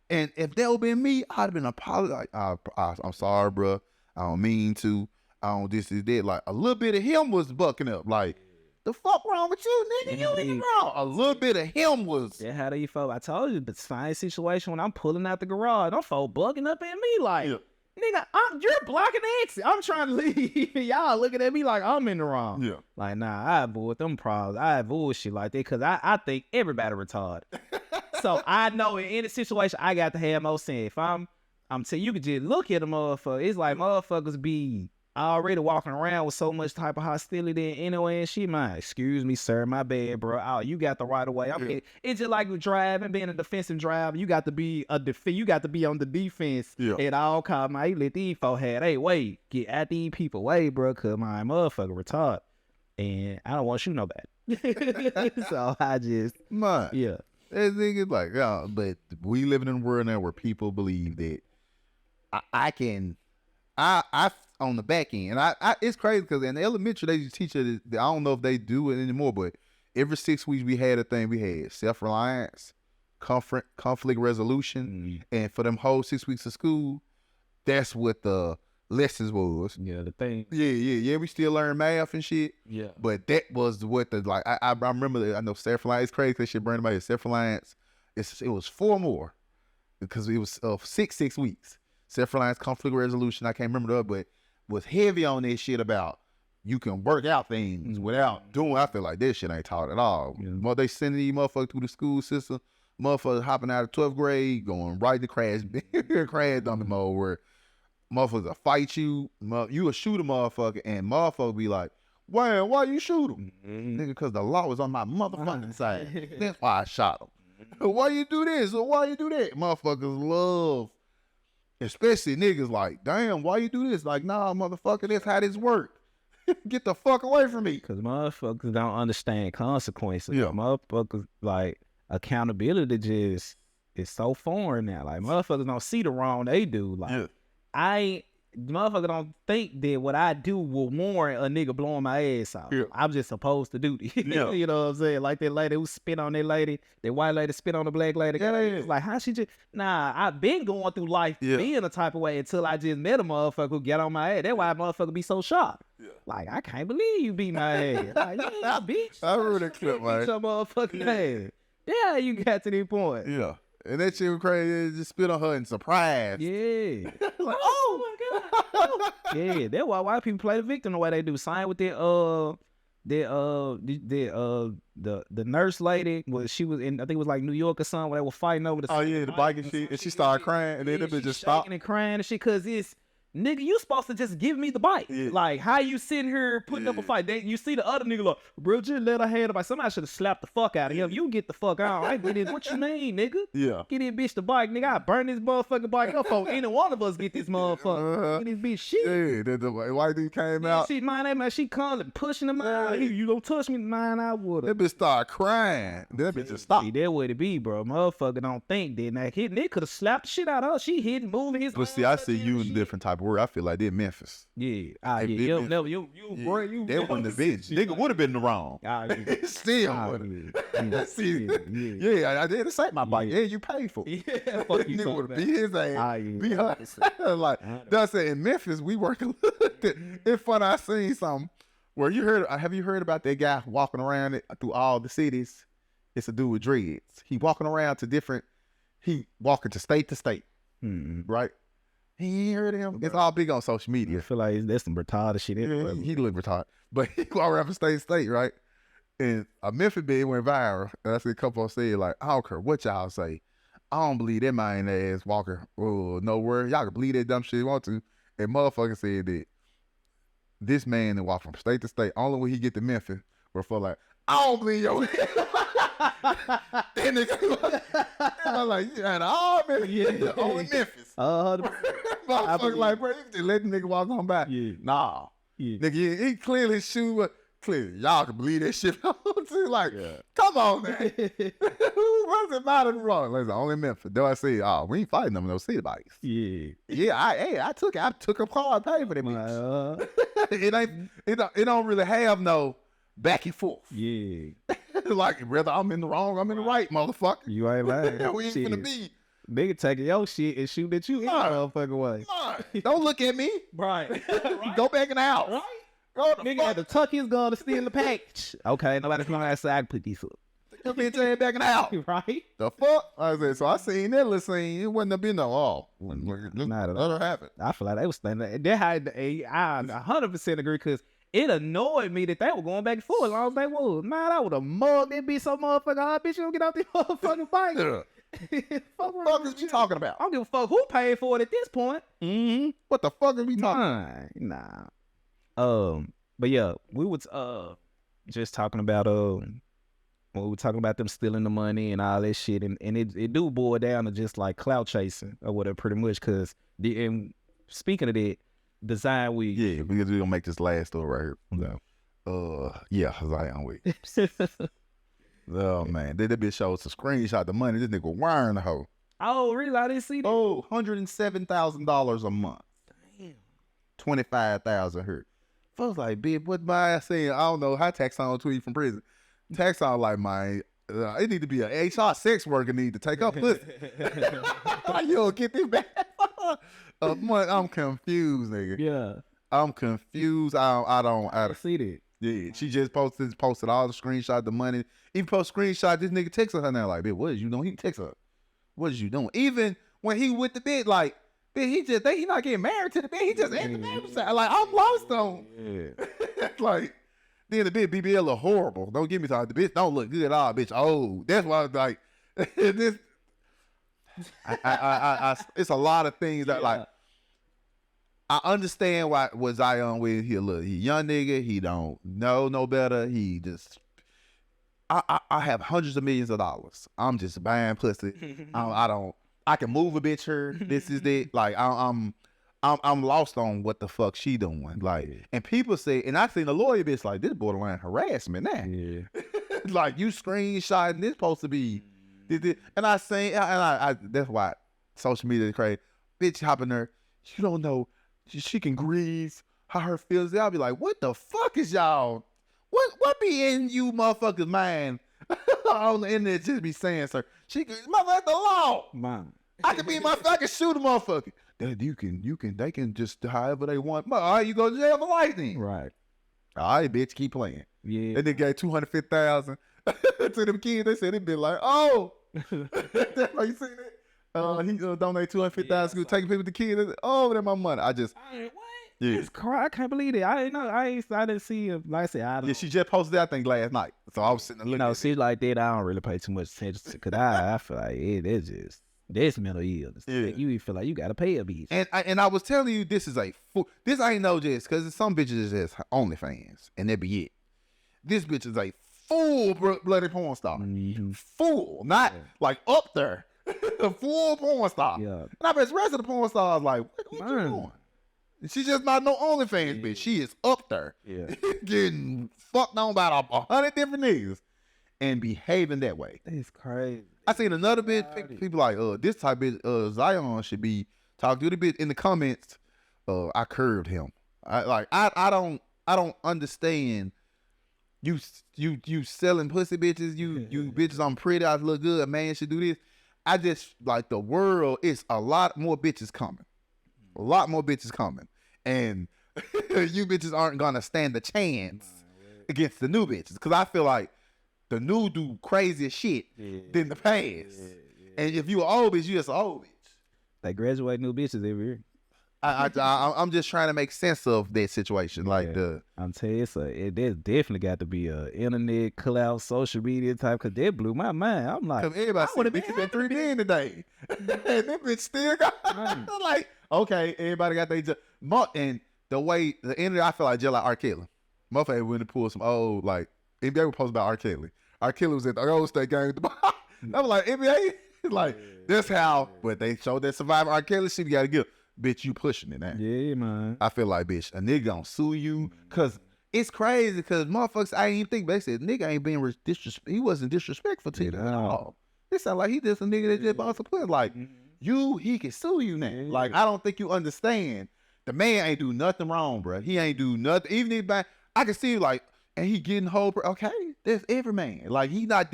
if that would been me, I'd have been apologizing. I'm sorry, bro. I don't mean to. don't this is that. Like a little bit of him was bucking up. Like, the fuck wrong with you, nigga? You ain't wrong. A little bit of him was. Yeah, how do you feel? I told you, the same situation when I'm pulling out the garage. Them folk bugging up at me like, nigga, you're blocking the exit. I'm trying to leave. Y'all looking at me like I'm in the wrong. Yeah. Like, nah, I avoid them problems. I avoid shit like that because I think everybody retarded. So I know in any situation, I got to have more sense. If I'm telling you, could just look at a motherfucker. It's like motherfuckers be already walking around with so much type of hostility anyway and shit, man. Excuse me, sir, my bad, bro. Oh, you got the right of way. It's just like driving, being a defensive driver. You got to be on the defense at all costs, man. You let these folk have, hey, wait, get at these people, wait, bro, cause my motherfucker retarded, and I don't want to shoot nobody. So I just, man, that nigga like, but we living in a world now where people believe that I on the back end. And it's crazy because in the elementary, they just teach it. I don't know if they do it anymore, but every 6 weeks we had a thing. We had self-reliance, conflict resolution. And for them whole 6 weeks of school, that's what the lessons was. Yeah, the thing. Yeah. We still learn math and shit. Yeah. But that was what I remember that. I know self-reliance. It's crazy because shit burned about self-reliance. It was 4 more because it was 6 weeks. Self-reliance, conflict resolution. I can't remember the other, but was heavy on this shit about you can work out things without doing. I feel like this shit ain't taught at all. Yeah. They sending these motherfuckers through the school system, motherfuckers hopping out of 12th grade, going right to crash dumping mode where motherfuckers will fight you. You will shoot a motherfucker and motherfucker be like, why you shoot him? Nigga, because the law was on my motherfucking side. That's why I shot him. Why you do this or why you do that? Motherfuckers love. Especially niggas like, damn, why you do this? Like, nah, motherfucker, that's how this work. Get the fuck away from me. Because motherfuckers don't understand consequences. Yeah. Motherfuckers, like, accountability just is so foreign now. Like, motherfuckers don't see the wrong they do. Like, motherfucker don't think that what I do will warrant a nigga blowing my ass out. Yeah. I'm just supposed to do this. Yeah. You know what I'm saying? Like that lady who spit on that lady, that white lady spit on the black lady. Yeah. Like, how she just... Nah, I've been going through life being a type of way until I just met a motherfucker who get on my ass. That's why a motherfucker be so shocked. Yeah. Like, I can't believe you beat my ass. Like, yeah, bitch. I remember that clip, man. Beat your motherfucking ass. Yeah, you got to that point. Yeah. And that shit was crazy. Just spit on her and surprise. Yeah. Like, oh my God. Yeah, that's why white people play the victim the way they do. Same with the nurse lady. She was in, I think it was like New York or something, where they were fighting over the. Oh yeah, the bike and she started crying, and then it just stopped and crying and shit, cause it's. Nigga, you supposed to just give me the bike. Yeah. Like, how you sitting here putting up a fight? You see the other nigga like, bro, just let her have the bike. Somebody should have slapped the fuck out of him. You get the fuck out. I get it. What you mean, nigga? Yeah. Get this bitch the bike, nigga. I burn this motherfucking bike up for any one of us get this motherfucker. Get this bitch shit. Yeah, the white dude came out. She, man, she come and pushing him out. You don't touch me, man, I would've. That bitch started crying. That bitch just stopped. See, that what it be, bro. Motherfucker don't think that. Now, nigga could have slapped the shit out of her. She hit moving his. But see, I see you in a different type of word. I feel like that Memphis. Yeah. You that wasn't the bitch. Nigga would have been the wrong. Still would have. Yeah, I did the same my bike. Yeah, you paid for it. Yeah, nigga would have beat his ass. Beat her. Like, that's it. In Memphis, we work a little bit. It's funny, I seen something where have you heard about that guy walking around through all the cities? It's a dude with dreads. He walking around he walking to state, right? He ain't heard of him. It's all big on social media. I feel like that's some retarded shit. Yeah, he look retarded. But he go around from state to state, right? And a Memphis bid went viral. And I see a couple of said, like, I don't care what y'all say. I don't believe that man ass walking nowhere. Y'all can believe that dumb shit you want to. And motherfucker said that this man that walk from state to state, only when he get to Memphis, were for like, I don't believe your Then nigga, I'm like, yeah, all Memphis. Motherfucker, like, bro, you just let the nigga walk on by. Yeah. Nah. Yeah. Nigga, he clearly clearly, y'all can believe that shit. Like, come on, man. What's the matter wrong? Like, only Memphis. Though I say, we ain't fighting them in those city bikes. Yeah. Yeah, I took a car and paid for that bitch. It don't really have no back and forth. Yeah. Like, whether I'm in the wrong, I'm in the right, motherfucker. You ain't lying. We ain't finna be Nigga taking your shit and shooting at you in motherfucking way. Don't look at me. Right. Go back in the house. Right. Nigga Had to tuck his gun to steal the package. Okay, nobody's gonna outside put these up. Come in and back in the house. Right? The fuck? I said, so I seen that little scene. It wouldn't have been no Not at all. Let her have it. I feel like they was standing. They had I 100% agree because it annoyed me that they were going back and forth as long as they was. Man, I would have mugged that bitch so motherfucking hard. Bitch, you don't get out this motherfucking bike. Fuck is we talking about? I don't give a fuck who paid for it at this point. Mm-hmm. What the fuck are we talking about? Nah. But yeah, we was just talking about when we were talking about them stealing the money and all that shit, and it do boil down to just like clout chasing or whatever, pretty much. Cause and speaking of that, design week. Yeah, because we gonna make this last story right here. So, yeah, Zion week. Oh man, that bitch showed us a screenshot. The money this nigga wiring the hoe. Oh really? I didn't see that. Oh, $107,000 a month. Damn. 25,000 hurt. Folks like, bitch, what by saying? I don't know how Taxon tweet from prison. Taxon like, man, it need to be a HR sex worker need to take up pussy. You don't get this back. I'm confused, nigga. Yeah, I'm confused. I see that. Yeah, she just posted all the screenshots, the money. Even post screenshot, this nigga texting her now like, bitch, what is you doing? He text her, what is you doing? Even when he with the bitch, like, bitch, he not getting married to the bitch. He just in the marriage side. Like, I'm lost on. Yeah. Like, then the bitch BBL look horrible. Don't get me started. The bitch don't look good at all, bitch. Oh, that's why I was like, this. It's a lot of things that like. I understand why was Zion with. He young nigga. He don't know no better. He just. I have hundreds of millions of dollars. I'm just buying pussy. I can move a bitch here. This is it. Like I'm lost on what the fuck she doing. Like, and people say, and I seen the lawyer bitch like this borderline harassment now. Yeah. Like you screenshotting this supposed to be, and I say, and I that's why social media is crazy. Bitch hopping there. You don't know. She can grieve how her feels. I'll be like, what the fuck is y'all? What be in you motherfuckers' mind on the internet just be saying, sir? She can, motherfucker, the law. Man. I can be I can shoot a motherfucker. Then they can just however they want. All right, you go to jail for life then. Right. All right, bitch, keep playing. Yeah. And they gave $250,000 to them kids. They said they be like, oh. That's why you seen it? He donate $250,000 to taking people to kids. Oh, that's my money. What? Yeah. It's crazy. I can't believe it. I didn't know. I didn't see it. Like I said, I don't. Yeah, she just posted that thing last night. So I was sitting there looking. No, see, like that, I don't really pay too much attention to. Cause I feel like it's just this mental illness. Yeah. You feel like you gotta pay a bitch. And I was telling you, this is this ain't no just because some bitches is just OnlyFans and that be it. This bitch is a full bloody porn star. Mm-hmm. Full, not like up there. A full porn star. Yeah. And I bet the rest of the porn stars like, what you doing? She's just not no OnlyFans bitch. She is up there. Yeah. Getting fucked on by 100 different niggas and behaving that way. It's crazy. I seen another bitch, people like, this type of Zion should be talking to the bitch in the comments. I curved him. I don't understand. You selling pussy bitches, you bitches, I'm pretty, I look good, a man should do this. I just like the world is a lot more bitches coming. A lot more bitches coming. And you bitches aren't gonna stand a chance against the new bitches. Cause I feel like the new do crazier shit than the past. Yeah. And if you an old bitch, you just an old bitch. They graduate new bitches every year. I'm just trying to make sense of that situation. Like I'm telling you, there's definitely got to be a internet, cloud, social media type. Cause that blew my mind. I'm like, everybody would have been 3 million today. And that bitch still got. I'm like, okay, everybody got their job. And the way the internet, I feel like just like R. Kelly. Motherfucker went to pull some old like NBA would post about R. Kelly. R. Kelly was at the Old State game with the ball. I was like, NBA, like this how, but they showed that Survivor R. Kelly shit. You got to give. Bitch, you pushing it now. Yeah, man. I feel like, bitch, a nigga gonna sue you. Cause it's crazy, cause motherfuckers, I ain't even think, but they said, nigga ain't being he wasn't disrespectful to you at all. It sound like he just a nigga that just bought some pussy. Like, he can sue you now. Yeah. Like, I don't think you understand. The man ain't do nothing wrong, bro. He ain't do nothing. Even if I can see, like, and he getting whole, okay, that's every man. Like, he not,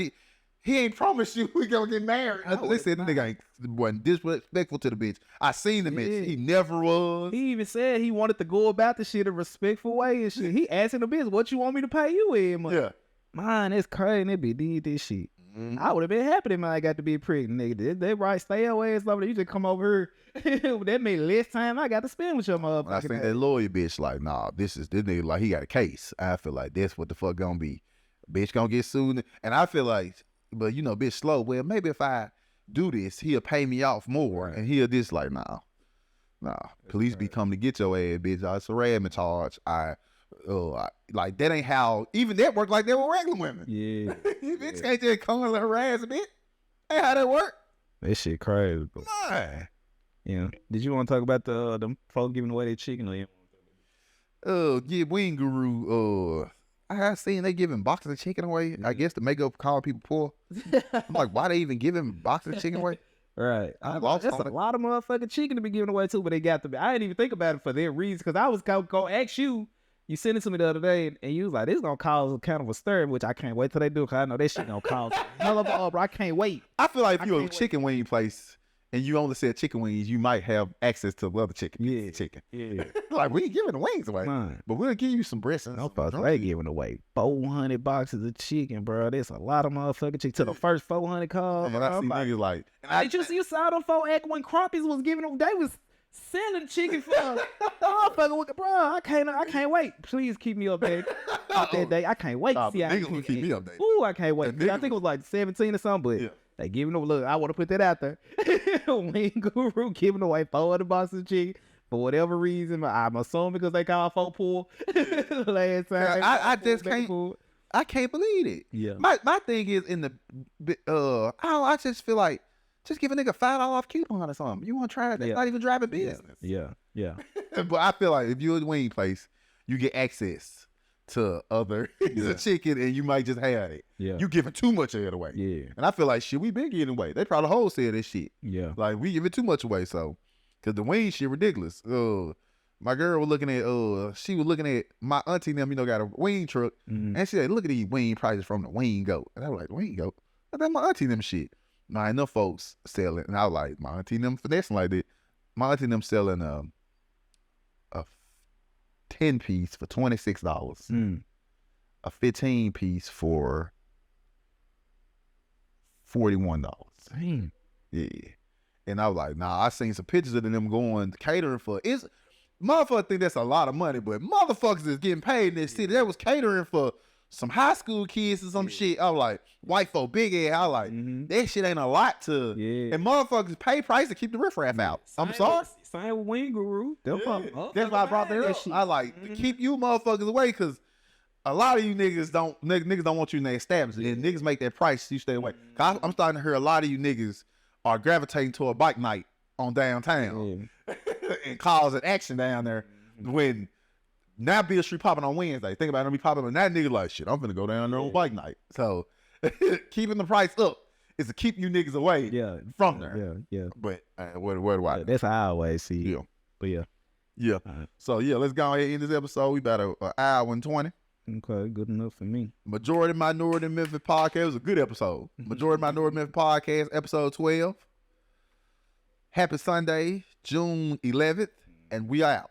He ain't promised you we gonna get married. They said the nigga wasn't disrespectful to the bitch. I seen the bitch. He never was. He even said he wanted to go about the shit a respectful way and shit. He asking the bitch, what you want me to pay you in? Yeah. Man, it's crazy. That bitch did this shit. I would have been happy if I got to be pregnant, nigga. They right, stay away and stuff. You just come over here. That made less time I got to spend with your motherfucker. I think that lawyer bitch like, nah, this nigga like he got a case. I feel like that's what the fuck gonna be. Bitch gonna get sued. And I feel like, but you know, bitch slow. Well, maybe if I do this, he'll pay me off more. And he'll just like, nah. Police be coming to get your ass, bitch. It's a harassment charge. Like that ain't how even that work like that with regular women. Yeah. You bitch can't just come and harass a bitch. Ain't how that work. That shit crazy. Bro. Man. Yeah. Did you want to talk about them folks giving away their chicken or you? Yeah, Wing Guru. I have seen they giving boxes of chicken away. I guess to make up calling people poor. I'm like, why they even giving boxes of chicken away? Right. That's a lot of motherfucking chicken to be given away too, but they got to be. I didn't even think about it for their reason because I was going to ask you. You sent it to me the other day, and you was like, this is going to cause kind of a stir, which I can't wait till they do, because I know this shit going to cause a hell of a uproar. I can't wait. I feel like if you're a chicken wing place, and you only sell chicken wings, you might have access to other chicken. Yeah. Chicken. Yeah. Like, we ain't giving the wings away. Man. But we'll give you some breasts. They giving away 400 boxes of chicken, bro. That's a lot of motherfucking chicken. To the first 400 calls. And I see niggas like... You saw them folk act when Crumpies was giving them... They was sending chicken for... motherfucker, bro, I can't wait. Please keep me updated about that day. I can't wait to see how niggas will keep me updated. Ooh, I can't wait. I think it was like 17 or something, but... Yeah. They giving them, look, I want to put that out there. Wing Guru giving away 400 boxes of chicken for whatever reason. I'm assuming because they called folk poor last time. I can't believe it. Yeah. My thing is I just feel like just give a nigga $5 off coupon or something. You want to try it? They're not even driving business. Yeah. But I feel like if you're a wing place, you get access to other chicken and you might just have it. Yeah. You giving too much of it away. Yeah. And I feel like shit, we been giving away. They probably wholesale this shit. Yeah. Like we giving too much away, so cause the wing shit ridiculous. My girl was looking at she was looking at my auntie and them, got a wing truck, and she said, look at these wing prices from the Wing Goat. And I was like, Wing Goat? That's my auntie and them shit. Now enough folks selling, and I was like, my auntie and them finessing like that. My auntie and them selling a 10-piece for $26. A 15-piece for $41. Damn. Yeah. And I was like, nah, I seen some pictures of them going catering for it's motherfuckers think that's a lot of money, but motherfuckers is getting paid in this city. That was catering for some high school kids or some shit. I was like, white folk, big ass. I was like, that shit ain't a lot to and motherfuckers pay price to keep the riffraff out. I'm sorry. Same with Wing Guru. That's why I brought that up. I like to keep you motherfuckers away because a lot of you niggas don't want you in their establishment. And niggas make that price, you stay away. Cause I'm starting to hear a lot of you niggas are gravitating to a bike night on downtown and causing action down there when now Beale Street popping on Wednesday. Think about it, be popping on that nigga like shit. I'm finna go down there on bike night. So keeping the price up is to keep you niggas away from there. Yeah. But what do I? That's how I always see. Yeah. But yeah. Right. So let's go ahead and end this episode. We about an hour and 20. Okay, good enough for me. Majority Minority Memphis Podcast was a good episode. Majority Minority Memphis Podcast, episode 12. Happy Sunday, June 11th, and we out.